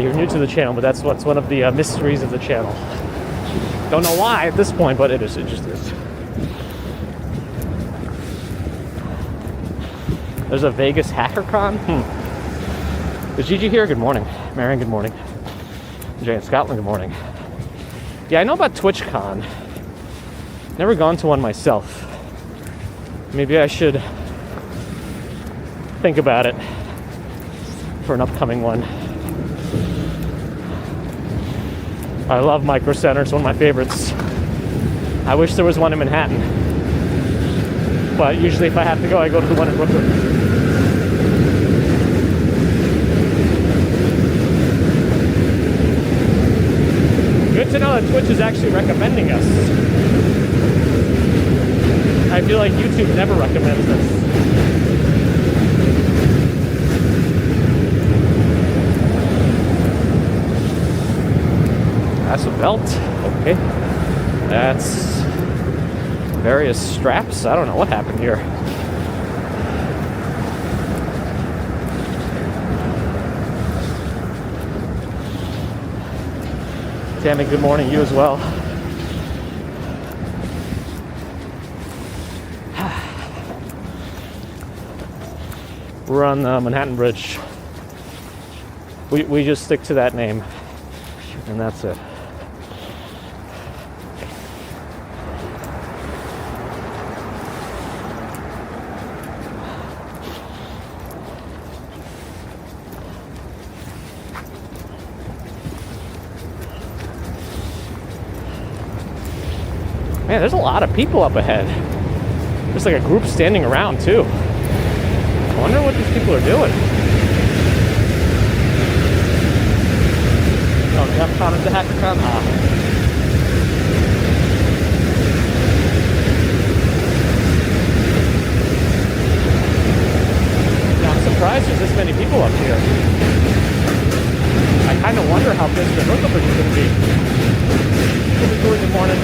You're new to the channel, but that's what's one of the mysteries of the channel. Don't know why at this point, but it is. It just is. There's a Vegas HackerCon. Is Gigi here? Good morning. Marion, good morning. Jay in Scotland, good morning. Yeah, I know about TwitchCon. Never gone to one myself. Maybe I should think about it for an upcoming one. I love Micro Center. It's one of my favorites. I wish there was one in Manhattan. But usually if I have to go, I go to the one in Brooklyn. Good to know that Twitch is actually recommending us. I feel like YouTube never recommends us. That's a belt. Okay. That's various straps. I don't know what happened here. Tammy, good morning. You as well. We're on the Manhattan Bridge. We just stick to that name, and that's it. Man, there's a lot of people up ahead. There's like a group standing around too. I wonder what these people are doing. Oh, DEFCON is the HackerCon? Yeah, I'm surprised there's this many people up here. I kind of wonder how busy the hookup is going to be. Good morning.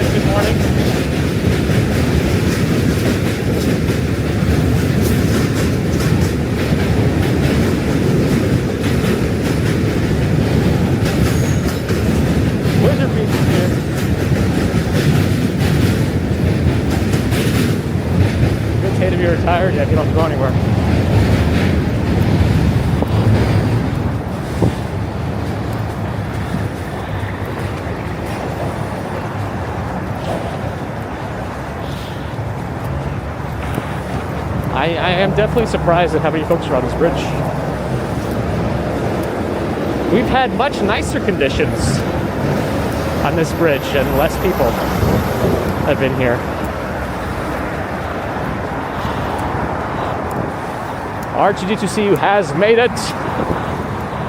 Good morning. Wizard Beach is here. Good Tate if you're retired. Yeah, if you don't have to go anywhere. I am definitely surprised at how many folks are on this bridge. We've had much nicer conditions on this bridge and less people have been here. R2D2CU has made it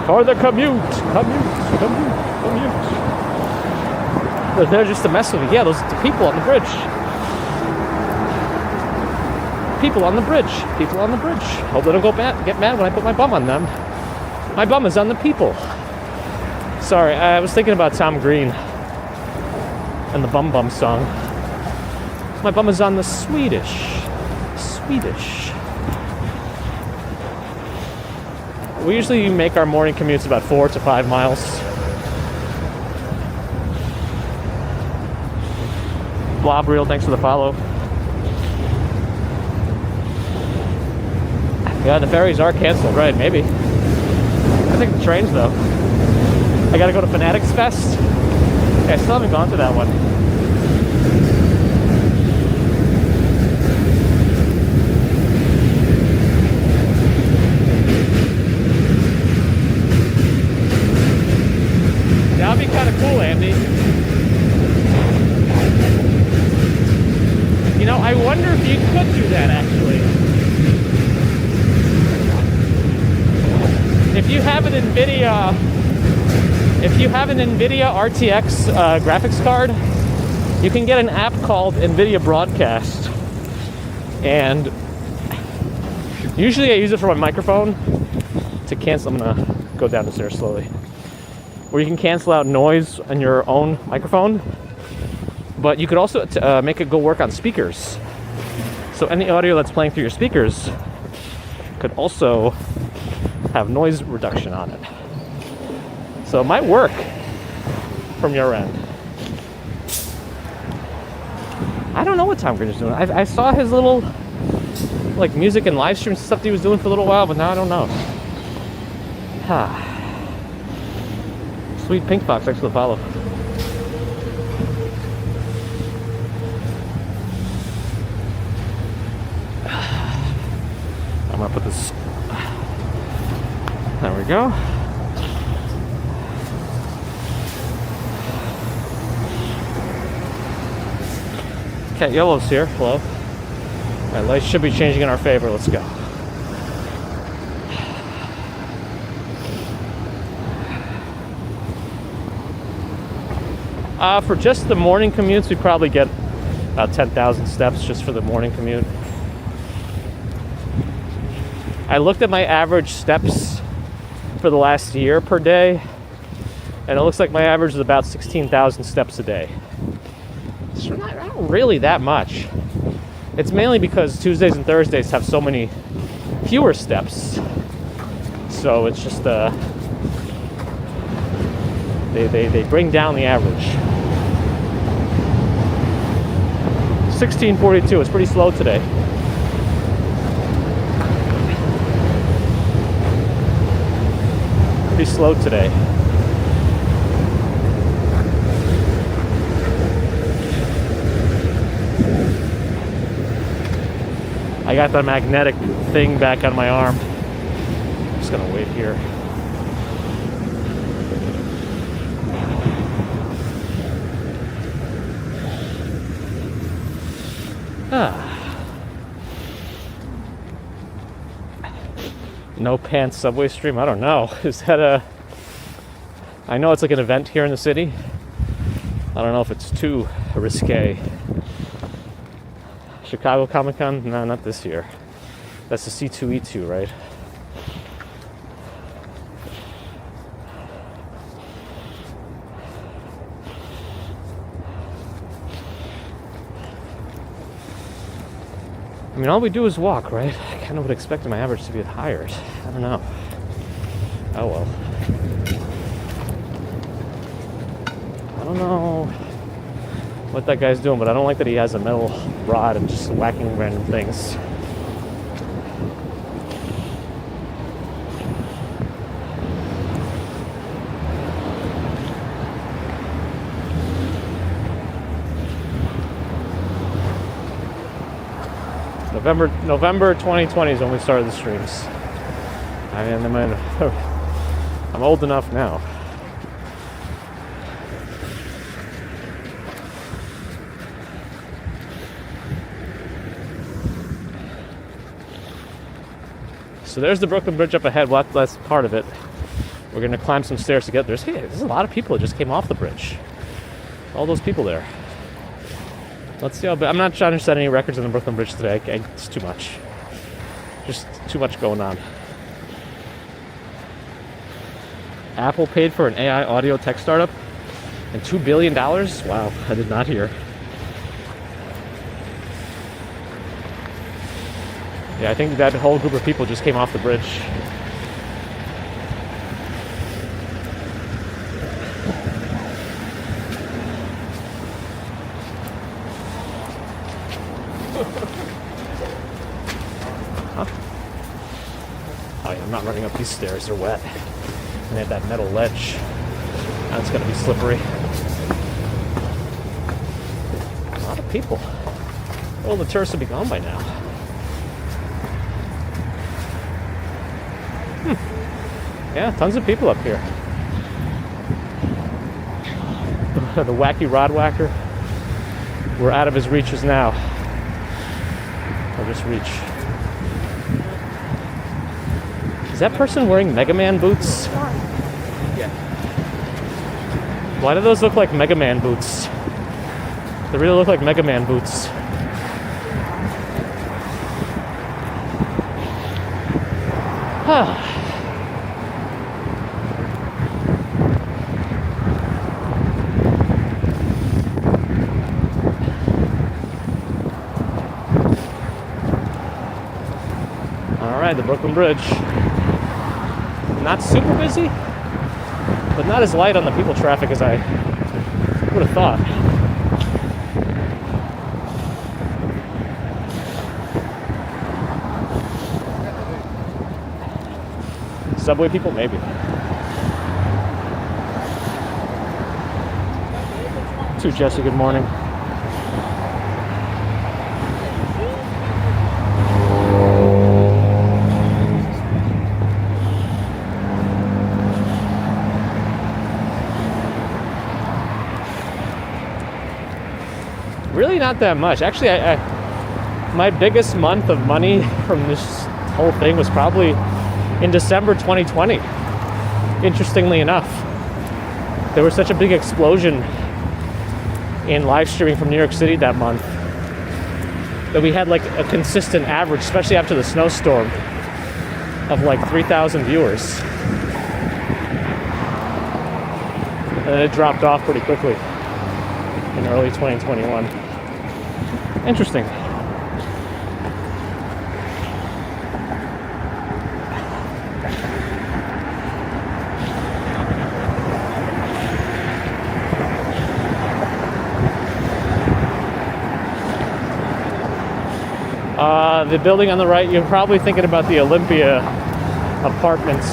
for the commute. Commute. They're just to mess with me. Yeah, those are the people on the bridge. People on the bridge. People on the bridge. Hope they don't get mad when I put my bum on them. My bum is on the people. Sorry, I was thinking about Tom Green and the Bum Bum song. My bum is on the Swedish. We usually make our morning commutes about 4 to 5 miles. Blob thanks for the follow. Yeah, the ferries are canceled, right? Maybe. I think the trains, though. I gotta go to Fanatics Fest. Yeah, I still haven't gone to that one. That would be kind of cool, Andy. You know, I wonder if you could do that, actually. If you have an NVIDIA RTX graphics card, you can get an app called NVIDIA Broadcast. And usually I use it for my microphone to cancel. I'm gonna go down the stairs slowly. Where you can cancel out noise on your own microphone. But you could also make it go work on speakers. So any audio that's playing through your speakers could also have noise reduction on it. So it might work from your end. I don't know what Tom Green is doing. I saw his little like music and live stream stuff that he was doing for a little while, but now I don't know. Sweet Pink Fox, thanks for the follow. I'm gonna put this. There we go. Cat Yellow's here. Hello. Alright, lights should be changing in our favor. Let's go. For just the morning commutes, we probably get about 10,000 steps just for the morning commute. I looked at my average steps for the last year per day, and it looks like my average is about 16,000 steps a day. It's not really that much. It's mainly because Tuesdays and Thursdays have so many fewer steps. So it's just they bring down the average. 1642. It's pretty slow today. Pretty slow today. I got the magnetic thing back on my arm. I'm just gonna wait here. No Pants subway stream? I don't know. Is that a... I know it's like an event here in the city. I don't know if it's too risque. Chicago Comic Con? No, not this year. That's the C2E2, right? I mean, all we do is walk, right? I kind of would expect my average to be higher. I don't know. Oh well. I don't know what that guy's doing, but I don't like that he has a metal rod and just whacking random things. November 2020 is when we started the streams. I mean, I'm old enough now. So there's the Brooklyn Bridge up ahead. Well, that's part of it. We're going to climb some stairs to get there. Hey, there's a lot of people that just came off the bridge. All those people there. Let's see how... I'm not trying to set any records on the Brooklyn Bridge today. It's too much. Just too much going on. Apple paid for an AI audio tech startup and $2 billion? Wow, I did not hear. Yeah, I think that whole group of people just came off the bridge. Oh yeah, I'm not running up these stairs, they're wet. And they have that metal ledge. Now it's gonna be slippery. A lot of people. Well, the tourists will be gone by now. Yeah, tons of people up here. The wacky rod whacker. We're out of his reaches now. Or just reach. Is that person wearing Mega Man boots? Yeah. Why do those look like Mega Man boots? They really look like Mega Man boots. right, the Brooklyn Bridge. Not super busy, but not as light on the people traffic as I would have thought. Subway people, maybe. To Jesse, good morning. Really not that much. Actually, my biggest month of money from this whole thing was probably in December 2020. Interestingly enough, there was such a big explosion in live streaming from New York City that month that we had like a consistent average, especially after the snowstorm, of like 3,000 viewers. And then it dropped off pretty quickly in early 2021. Interesting. The building on the right, you're probably thinking about the Olympia Apartments.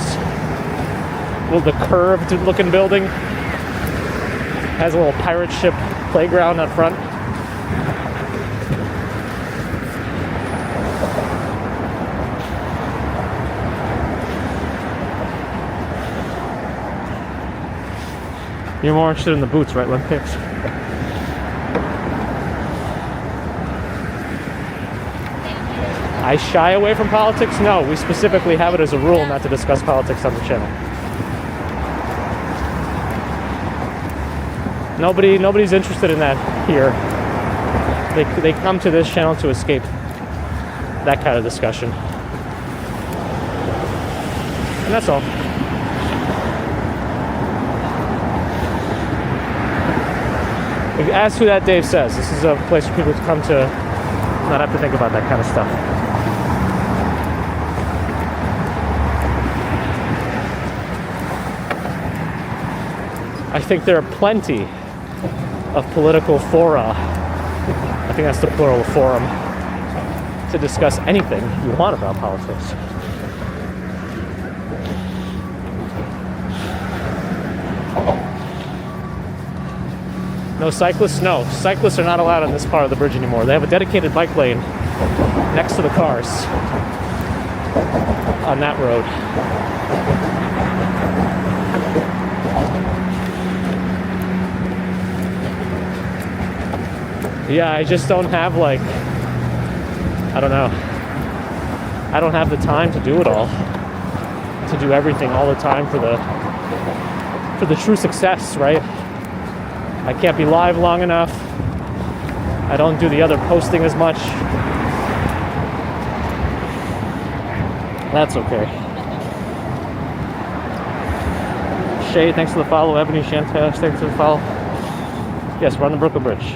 Well, the curved looking building has a little pirate ship playground up front. You're more interested in the boots, right, Olympics? I shy away from politics? No, we specifically have it as a rule not to discuss politics on the channel. Nobody's interested in that here. They come to this channel to escape that kind of discussion. And that's all. Ask who that Dave says. This is a place for people to come to not have to think about that kind of stuff. I think there are plenty of political fora, I think that's the plural of forum, to discuss anything you want about politics. No cyclists? No. Cyclists are not allowed on this part of the bridge anymore. They have a dedicated bike lane next to the cars on that road. Yeah, I just don't have I don't know. I don't have the time to do it all. To do everything all the time for the true success, right? I can't be live long enough. I don't do the other posting as much. That's okay. Shay, thanks for the follow. Ebony Shantash, thanks for the follow. Yes, we're on the Brooklyn Bridge.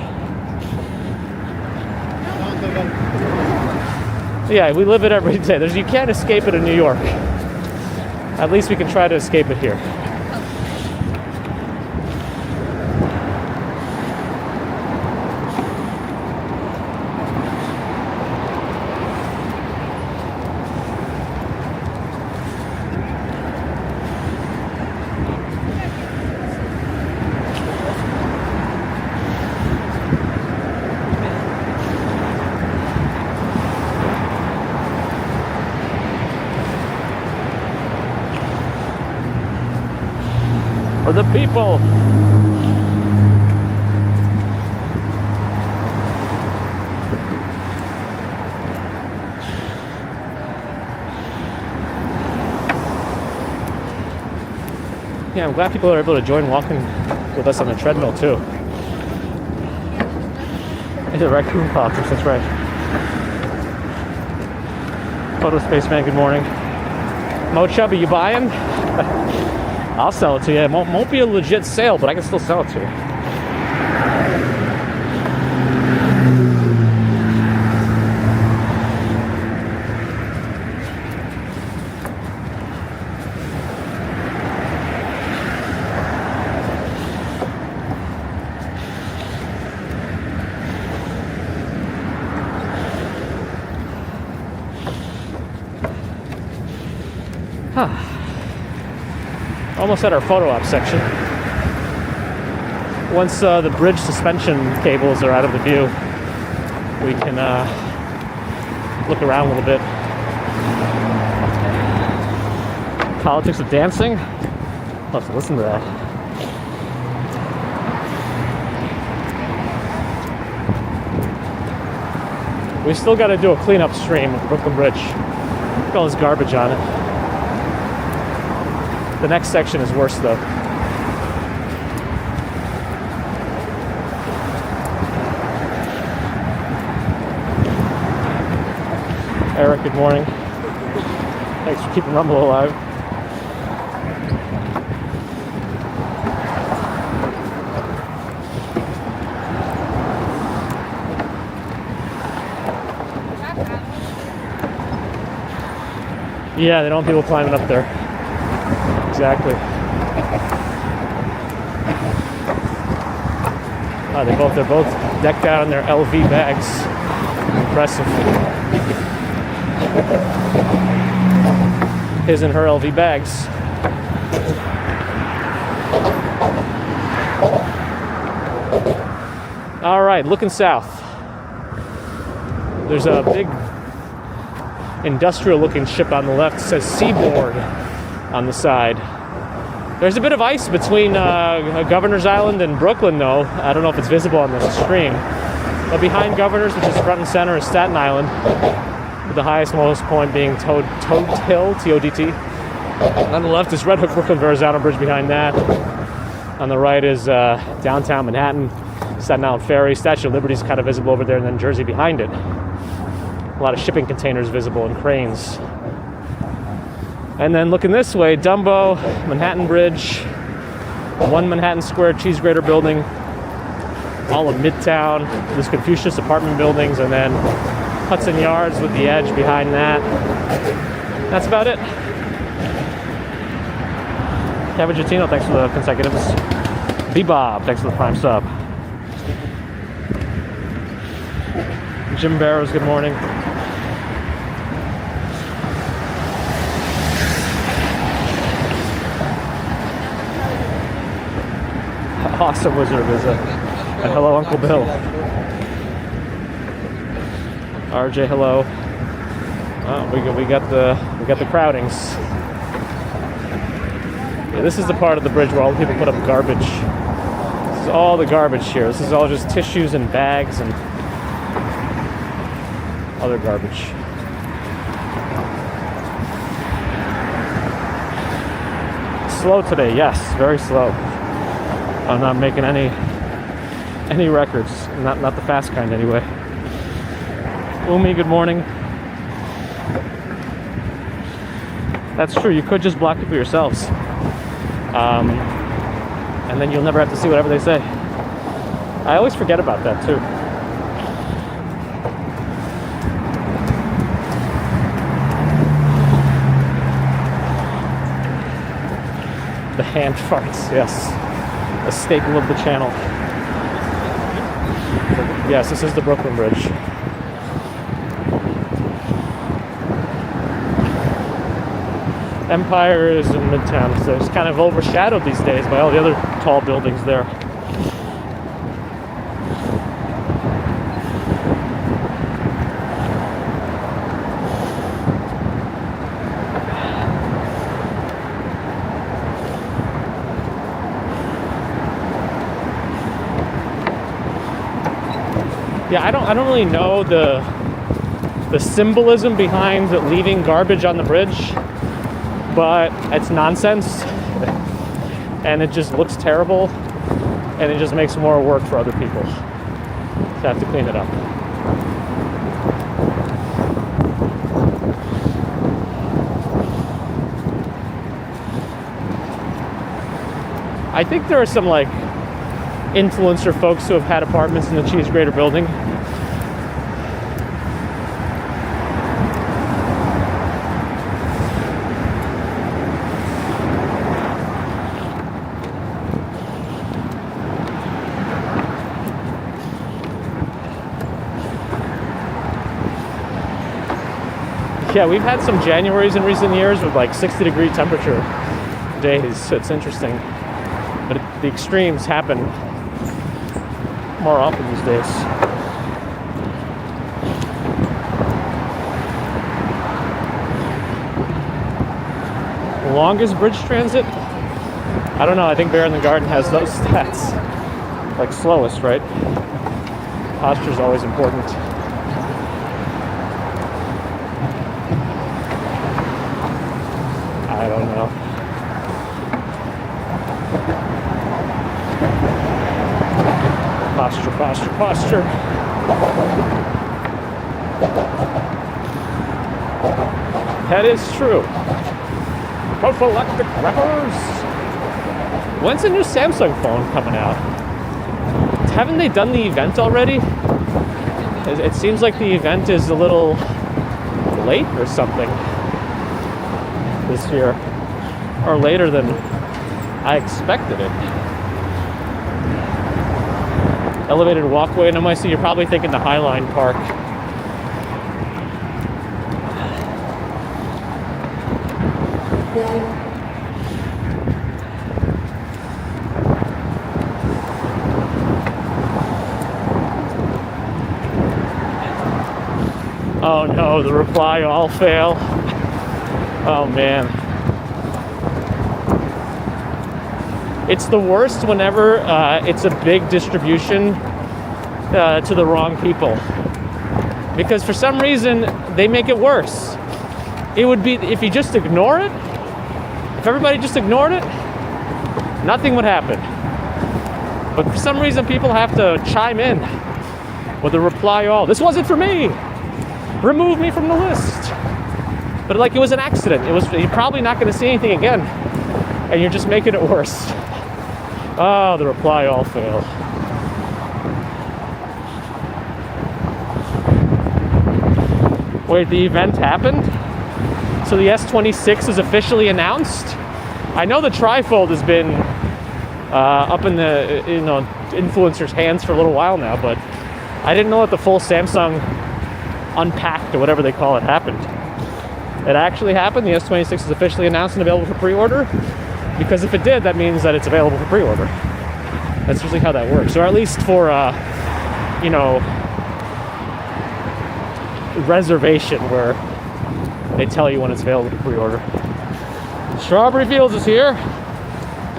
Yeah, we live it every day. You can't escape it in New York. At least we can try to escape it here. For the people. Yeah, I'm glad people are able to join walking with us on the treadmill too. It's a raccoon politics, that's right. Photo Space Man, good morning. Mo Chubby, you buying? I'll sell it to you. It won't be a legit sale, but I can still sell it to you. Almost at our photo op section. Once the bridge suspension cables are out of the view, we can look around a little bit. Politics of dancing? I'll have to listen to that. We still got to do a cleanup stream of the Brooklyn Bridge. Look at all this garbage on it. The next section is worse though. Eric, good morning. Thanks for keeping Rumble alive. Yeah, they don't want people climbing up there. Exactly. They're both decked out in their LV bags. Impressive. His and her LV bags. All right, looking south. There's a big industrial-looking ship on the left. It says Seaboard on the side. There's a bit of ice between Governor's Island and Brooklyn, though. I don't know if it's visible on this stream. But behind Governor's, which is front and center, is Staten Island, with the highest lowest point being Toad Hill, T-O-D-T. On the left is Red Hook Brooklyn Verrazano Bridge behind that. On the right is downtown Manhattan, Staten Island Ferry. Statue of Liberty is kind of visible over there, and then Jersey behind it. A lot of shipping containers visible and cranes. And then looking this way, Dumbo, Manhattan Bridge, One Manhattan Square cheese grater building, all of Midtown, there's Confucius apartment buildings, and then Hudson Yards with the edge behind that. That's about it. Kevin Gittino, thanks for the consecutives. B-Bob, thanks for the prime sub. Jim Barrows, good morning. Awesome Wizard visit. And hello, Uncle Bill. RJ, hello. Oh, we got the crowdings. Yeah, this is the part of the bridge where all the people put up garbage. This is all the garbage here. This is all just tissues and bags and other garbage. Slow today, yes, very slow. I'm not making any records, not the fast kind anyway. Umi, good morning. That's true, you could just block it for yourselves. And then you'll never have to see whatever they say. I always forget about that too. The hand farts, yes. A staple of the channel. Yes, this is the Brooklyn Bridge. Empire is in Midtown, so it's kind of overshadowed these days by all the other tall buildings there. Yeah, I don't really know the symbolism behind leaving garbage on the bridge, but it's nonsense, and it just looks terrible, and it just makes more work for other people to have to clean it up. I think there are some like influencer folks who have had apartments in the cheese grater building. Yeah, we've had some Januaries in recent years with like 60-degree temperature days. It's interesting. But the extremes happen more often these days. Longest bridge transit? I don't know. I think Bear in the Garden has those stats. Like slowest, right? Posture is always important. I don't know. Posture, posture, posture. That is true. Prophylactic rappers. When's the new Samsung phone coming out? Haven't they done the event already? It seems like the event is a little late or something this year, or later than I expected it. Elevated walkway in NYC, you're probably thinking the Highline Park. Oh no, the reply all fail. Oh man. It's the worst whenever it's a big distribution to the wrong people. Because for some reason, they make it worse. It would be, if you just ignore it, if everybody just ignored it, nothing would happen. But for some reason, people have to chime in with a reply all. This wasn't for me. Remove me from the list. But like it was an accident. You're probably not going to see anything again. And you're just making it worse. Oh, the reply all failed. Wait, the event happened? So the S26 is officially announced? I know the trifold has been up in the influencers' hands for a little while now, but I didn't know that the full Samsung Unpacked or whatever they call it happened. It actually happened. The S26 is officially announced and available for pre-order. Because if it did, that means that it's available for pre-order. That's usually how that works. Or at least for, reservation, where they tell you when it's available for pre-order. Strawberry Fields is here.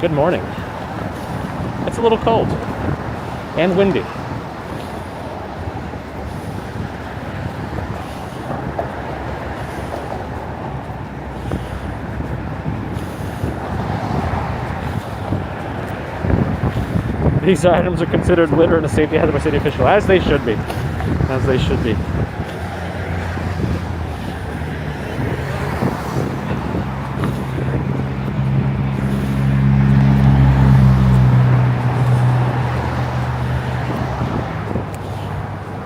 Good morning. It's a little cold and windy. These items are considered litter and a safety hazard by city official, as they should be. As they should be.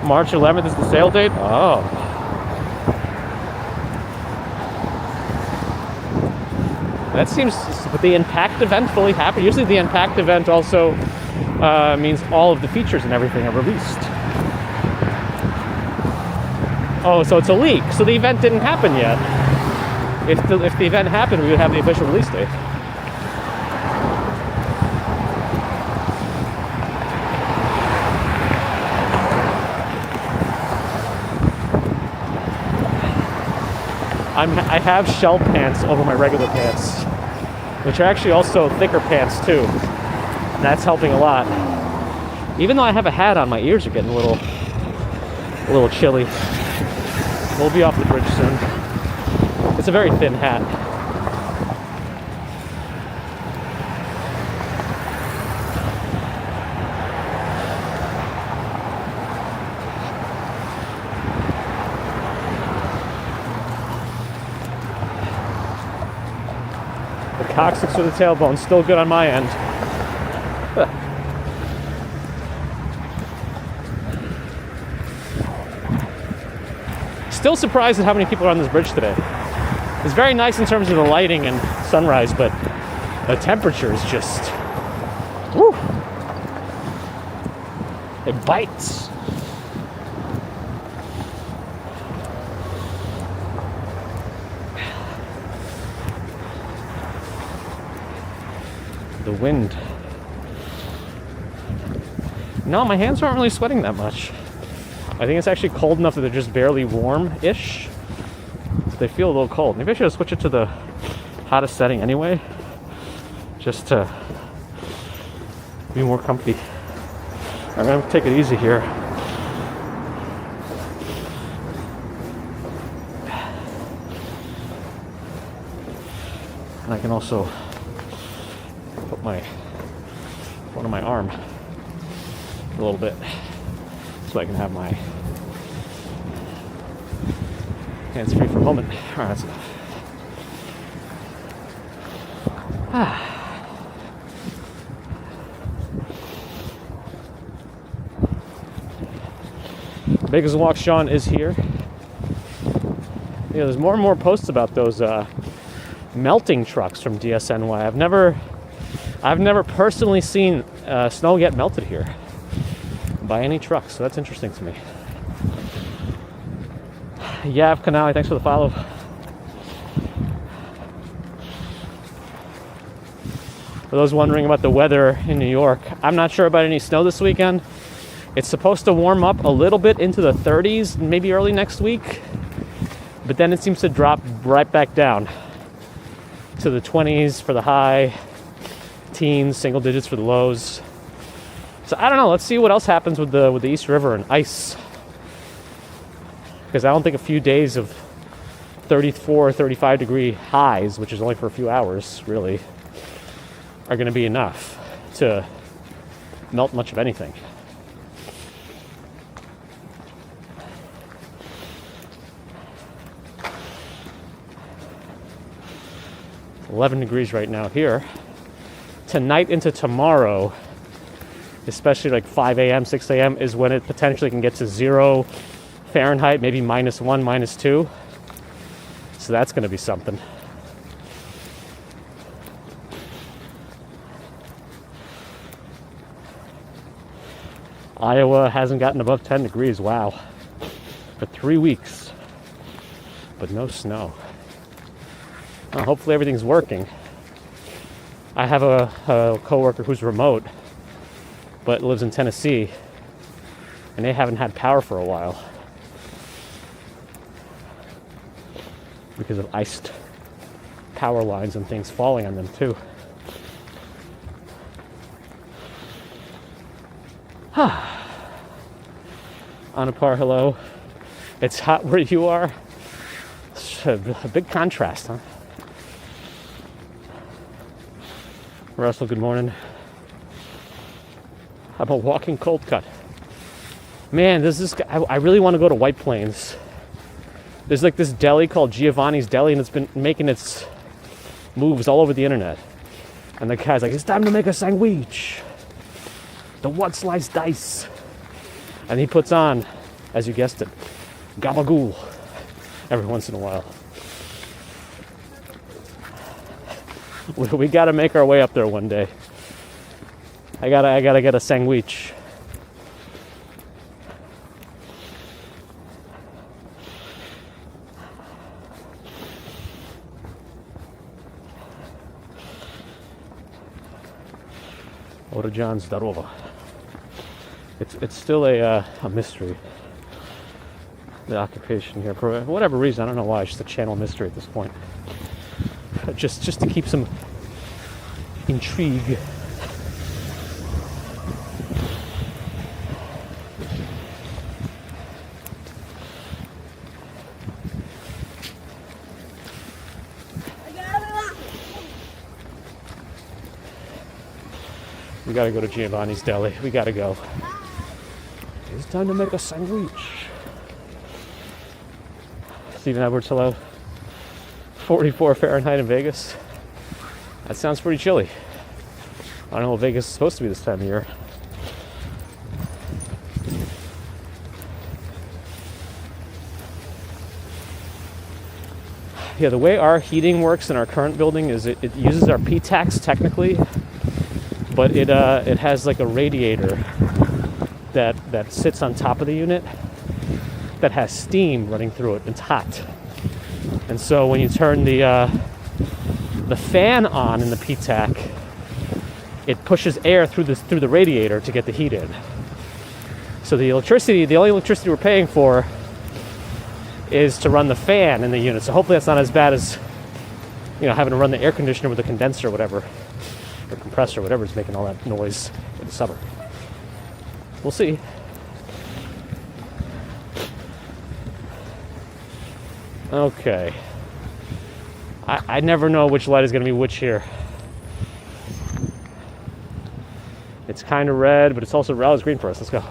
March 11th is the sale date? Oh. That seems, but the Impact event fully happened. Usually the Impact event also means all of the features and everything are released. Oh, so it's a leak. So the event didn't happen yet. If the event happened, we would have the official release date. I have shell pants over my regular pants, which are actually also thicker pants too. And that's helping a lot. Even though I have a hat on, my ears are getting a little chilly. We'll be off the bridge soon. It's a very thin hat. The coccyx or the tailbone, still good on my end. Still surprised at how many people are on this bridge today. It's very nice in terms of the lighting and sunrise, but the temperature is just, woo! It bites. the wind. No, my hands aren't really sweating that much. I think it's actually cold enough that they're just barely warm-ish. They feel a little cold. Maybe I should switch it to the hottest setting anyway, just to be more comfy. I'm gonna take it easy here. And I can also put one on my arm a little bit, so I can have my hands free for a moment. All right, that's enough. Vegas Walk Sean is here. There's more and more posts about those melting trucks from DSNY. I've never personally seen snow get melted here by any trucks, so that's interesting to me. Yav Kanali, thanks for the follow. For those wondering about the weather in New York, I'm not sure about any snow this weekend. It's supposed to warm up a little bit into the 30s, maybe early next week, but then it seems to drop right back down to the 20s for the high, teens, single digits for the lows. So I don't know. Let's see what else happens with the East River and ice, because I don't think a few days of 34 or 35 degree highs, which is only for a few hours, really, are going to be enough to melt much of anything. It's 11 degrees right now here. Tonight into tomorrow, especially like 5 a.m., 6 a.m. is when it potentially can get to 0 Fahrenheit, maybe -1, -2. So that's going to be something. Iowa hasn't gotten above 10 degrees, wow, for 3 weeks, but no snow. Well, hopefully everything's working. I have a coworker who's remote, but lives in Tennessee, and they haven't had power for a while because of iced power lines and things falling on them too. Anupar, hello. It's hot where you are. It's a big contrast, huh? Russell, good morning. I'm a walking cold cut. Man, there's this guy. I really want to go to White Plains. There's like this deli called Giovanni's Deli, and it's been making its moves all over the internet. And the guy's like, it's time to make a sandwich. The one sliced dice. And he puts on, as you guessed it, gabagool every once in a while. We gotta make our way up there one day. I gotta get a sandwich. Oda John Zdarova. It's still a mystery, the occupation here. For whatever reason, I don't know why. It's just a channel mystery at this point. Just to keep some intrigue. We gotta go to Giovanni's Deli. We gotta go. It's time to make a sandwich. Stephen Edwards, hello. 44 Fahrenheit in Vegas. That sounds pretty chilly. I don't know what Vegas is supposed to be this time of year. Yeah, the way our heating works in our current building is it uses our P-tax technically, but it has like a radiator that sits on top of the unit that has steam running through it. It's hot. And so when you turn the fan on in the P-tac, it pushes air through the radiator to get the heat in. So the only electricity we're paying for is to run the fan in the unit. So hopefully that's not as bad as, having to run the air conditioner with a condenser or whatever, or compressor, whatever is making all that noise in the summer. We'll see. Okay. I never know which light is going to be which here. It's kind of red, but it's also it's green for us. Let's go.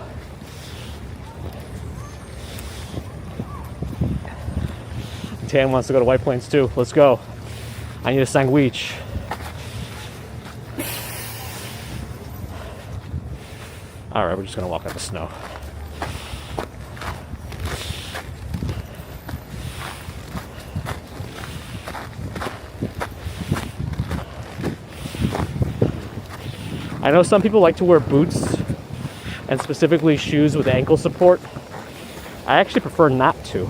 Tan wants to go to White Plains too. Let's go. I need a sandwich. All right, we're just going to walk out the snow. I know some people like to wear boots and specifically shoes with ankle support. I actually prefer not to.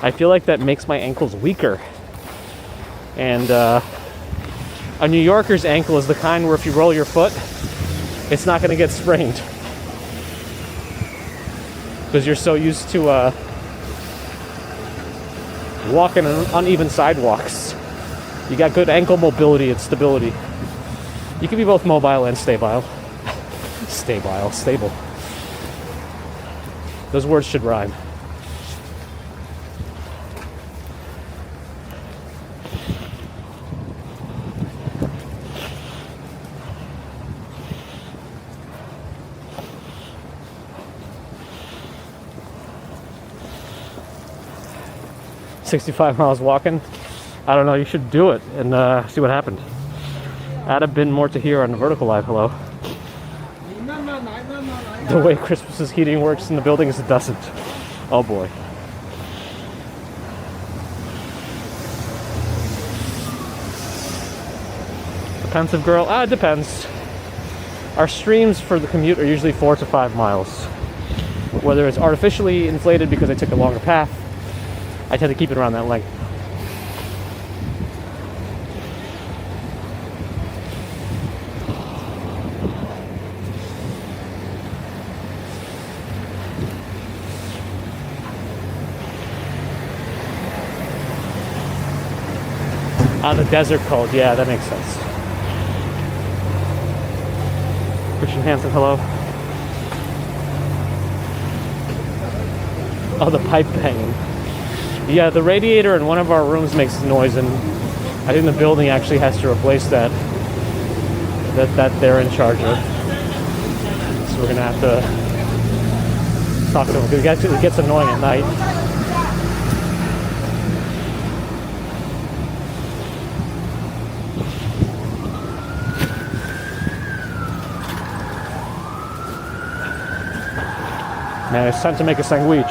I feel like that makes my ankles weaker. And a New Yorker's ankle is the kind where if you roll your foot, it's not going to get sprained. Because you're so used to walking on uneven sidewalks. You got good ankle mobility and stability. You can be both mobile and stable. Stable. Those words should rhyme. $65 miles walking. I don't know, you should do it and see what happened. Add a bit more to here on the vertical live. Hello. The way Christmas's heating works in the building is it doesn't. Oh boy. A pensive girl? It depends. Our streams for the commute are usually 4 to 5 miles. Whether it's artificially inflated because I took a longer path, I tend to keep it around that length. The desert cold, yeah, that makes sense. Christian Hansen, hello. Oh, the pipe banging. Yeah, the radiator in one of our rooms makes noise, and I think the building actually has to replace that they're in charge of. So we're gonna have to talk to them because it gets annoying at night. Man, it's time to make a sandwich.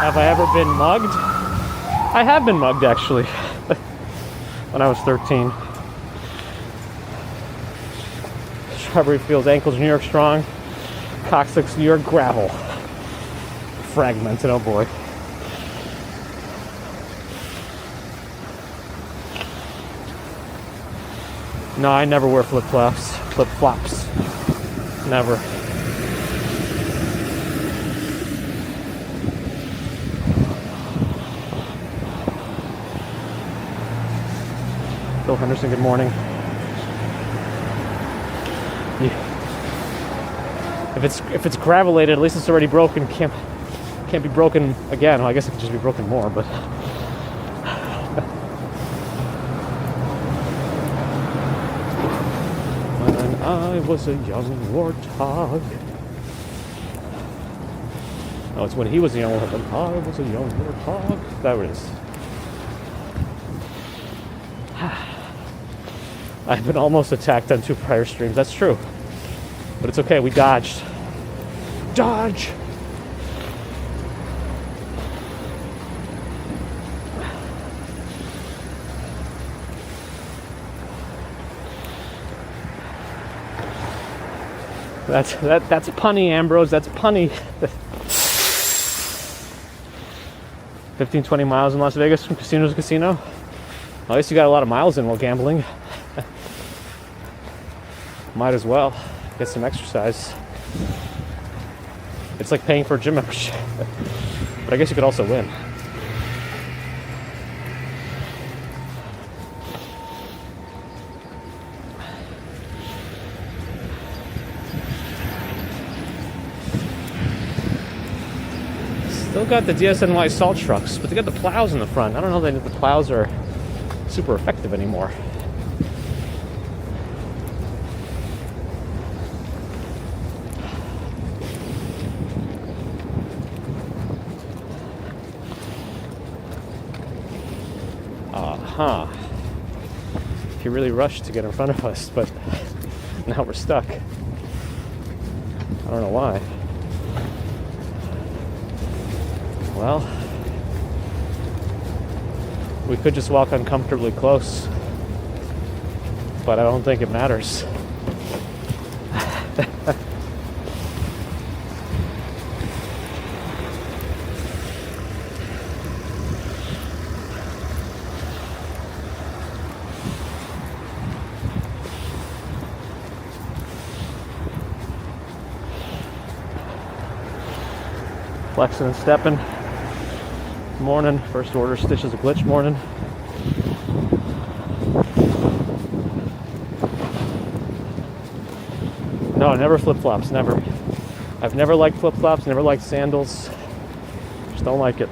Have I ever been mugged? I have been mugged, actually, when I was 13. Strawberry Fields, ankles, New York strong. Coccyx, New York gravel. Fragmented, oh boy. No, I never wear flip-flops. Flip-flops. Never. Bill Henderson, good morning. Yeah. If it's gravelated, at least it's already broken. Can't be broken again. Well, I guess it could just be broken more, but I was a young warthog. Oh, it's when he was a young warthog. I was a young warthog. There it is. I've been almost attacked on 2 prior streams. That's true. But it's okay. We dodged. Dodge! That's punny, Ambrose. That's punny. 15, 20 miles in Las Vegas from casino to casino. At least you got a lot of miles in while gambling. Might as well get some exercise. It's like paying for a gym membership. But I guess you could also win. Still got the DSNY salt trucks, but they got the plows in the front. I don't know that the plows are super effective anymore. He really rushed to get in front of us, but now we're stuck. I don't know why. Well, we could just walk uncomfortably close, but I don't think it matters. Flexing and stepping. Morning. First order stitches a glitch morning. No, never flip-flops, never. I've never liked flip-flops, never liked sandals. Just don't like it.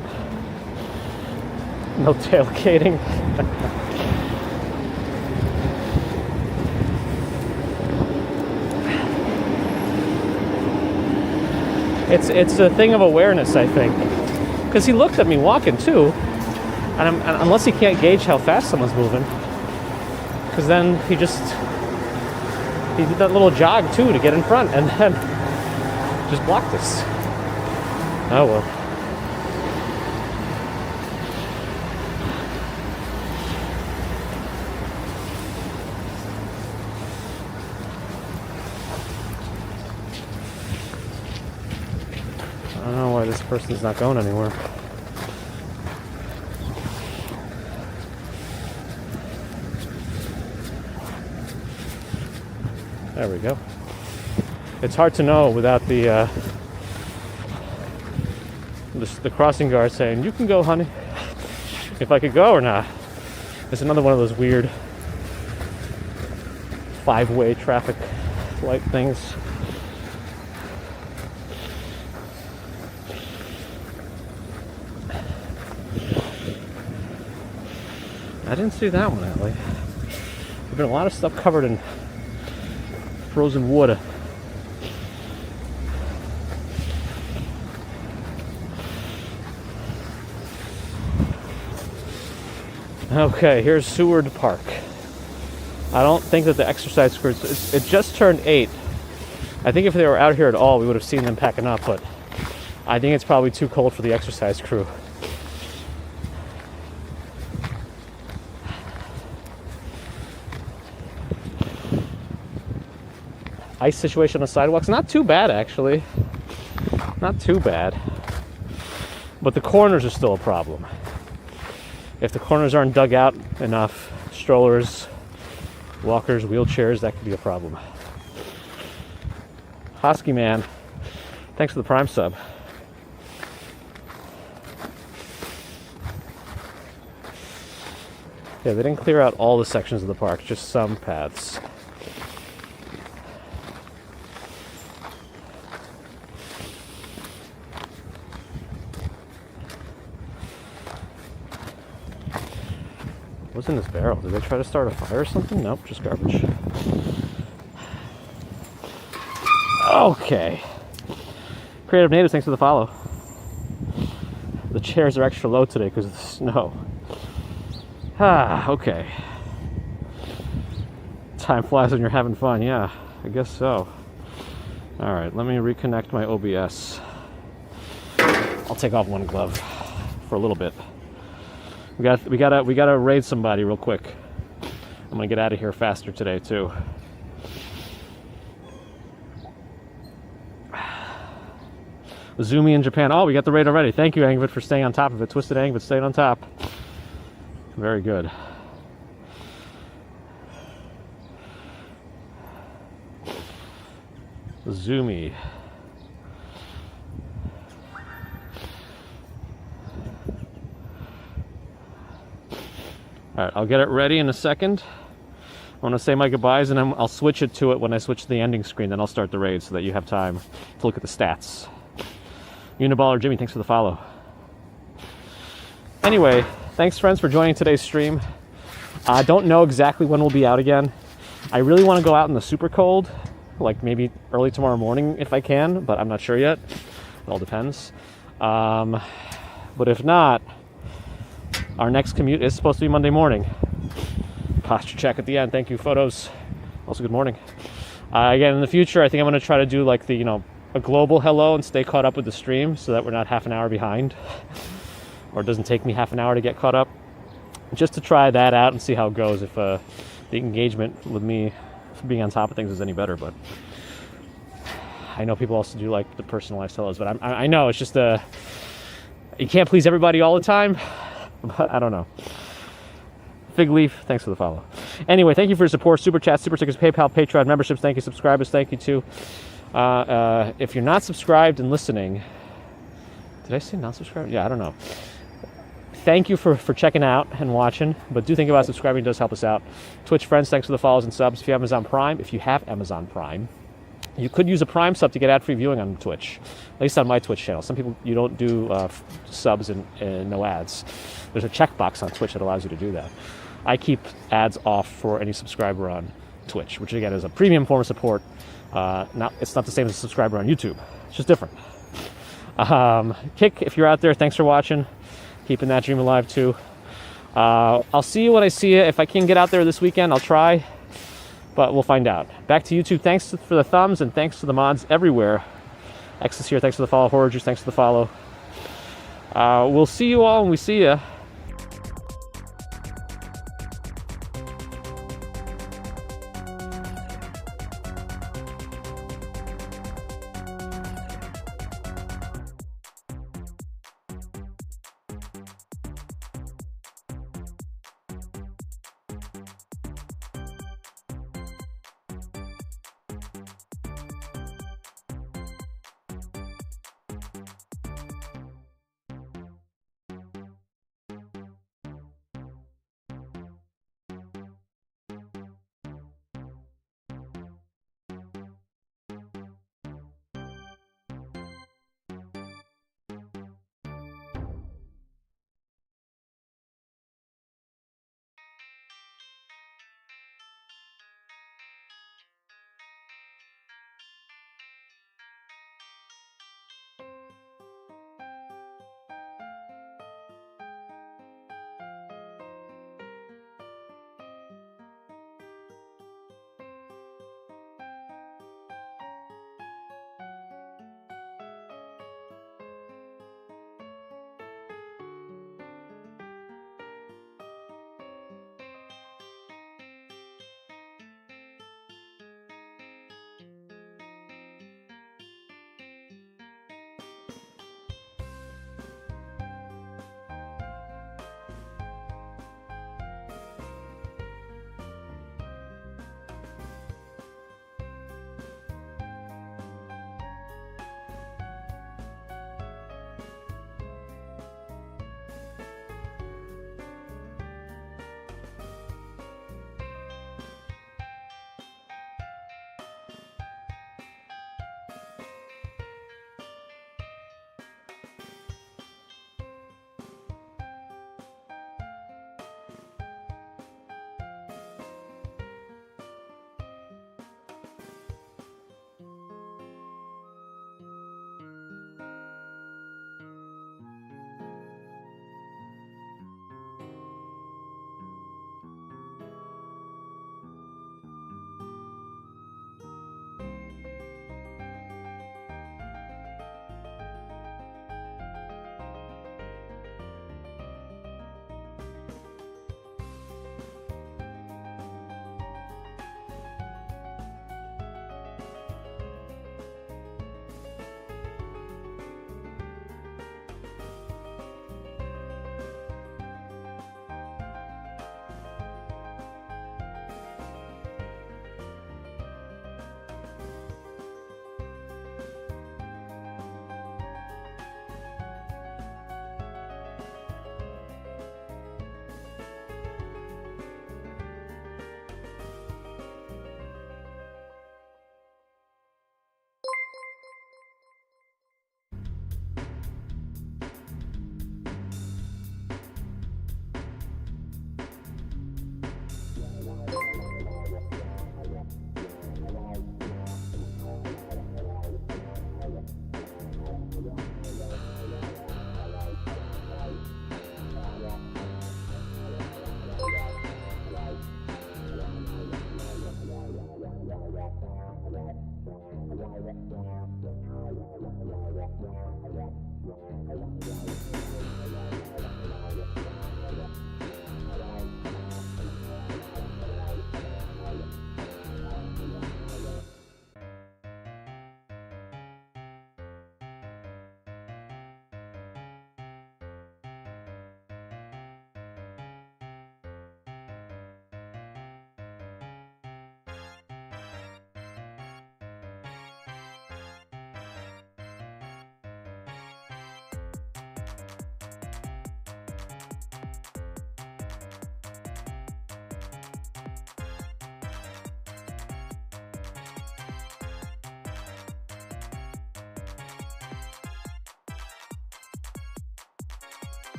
No tailgating. It's a thing of awareness, I think. Because he looked at me walking too, and unless he can't gauge how fast someone's moving, because then he did that little jog too to get in front, and then just blocked us. Oh well. I don't know why this person's not going anywhere. There we go. It's hard to know without the crossing guard saying, "You can go, honey," if I could go or not. It's another one of those weird 5-way traffic light things. I didn't see that one, Allie. There's been a lot of stuff covered in frozen wood. Okay, here's Seward Park. I don't think that the exercise crews, it just turned 8. I think if they were out here at all, we would have seen them packing up, but I think it's probably too cold for the exercise crew. Ice situation on the sidewalks, not too bad actually. Not too bad. But the corners are still a problem. If the corners aren't dug out enough, strollers, walkers, wheelchairs, that could be a problem. Hosky Man, thanks for the Prime sub. Yeah, they didn't clear out all the sections of the park, just some paths. What's in this barrel? Did they try to start a fire or something? Nope, just garbage. Okay. Creative Natives, thanks for the follow. The chairs are extra low today because of the snow. Okay. Time flies when you're having fun. Yeah, I guess so. Alright, let me reconnect my OBS. I'll take off one glove for a little bit. We gotta raid somebody real quick. I'm gonna get out of here faster today too. Zoomy in Japan. Oh, we got the raid already. Thank you, Angvid, for staying on top of it. Twisted Angvid staying on top. Very good. Zoomy. All right, I'll get it ready in a second. I want to say my goodbyes, and then I'll switch it to it when I switch to the ending screen. Then I'll start the raid so that you have time to look at the stats. Uniballer Jimmy, thanks for the follow. Anyway, thanks friends for joining today's stream. I don't know exactly when we'll be out again. I really want to go out in the super cold, like maybe early tomorrow morning if I can, but I'm not sure yet. It all depends. But if not, our next commute is supposed to be Monday morning. Posture check at the end. Thank you, photos. Also, good morning. Again, in the future, I think I'm going to try to do like the, a global hello and stay caught up with the stream so that we're not half an hour behind. Or it doesn't take me half an hour to get caught up. Just to try that out and see how it goes, if the engagement with me being on top of things is any better. But I know people also do like the personalized hellos, but I know it's just you can't please everybody all the time. But I don't know. Fig Leaf, thanks for the follow. Anyway, thank you for your support. Super Chat, Super Stickers, PayPal, Patreon, memberships, thank you. Subscribers, thank you too. If you're not subscribed and listening, did I say not subscribed? Yeah, I don't know. Thank you for checking out and watching, but do think about subscribing. It does help us out. Twitch friends, thanks for the follows and subs. If you have Amazon Prime, you could use a Prime sub to get ad-free viewing on Twitch, at least on my Twitch channel. Some people, you don't do subs and no ads. There's a checkbox on Twitch that allows you to do that. I keep ads off for any subscriber on Twitch, which again is a premium form of support. It's not the same as a subscriber on YouTube. It's just different. Kick, if you're out there, thanks for watching. Keeping that dream alive too. I'll see you when I see you. If I can get out there this weekend, I'll try. But we'll find out. Back to YouTube. Thanks for the thumbs and thanks to the mods everywhere. X is here. Thanks for the follow. Horror Juice, thanks for the follow. We'll see you all when we see you.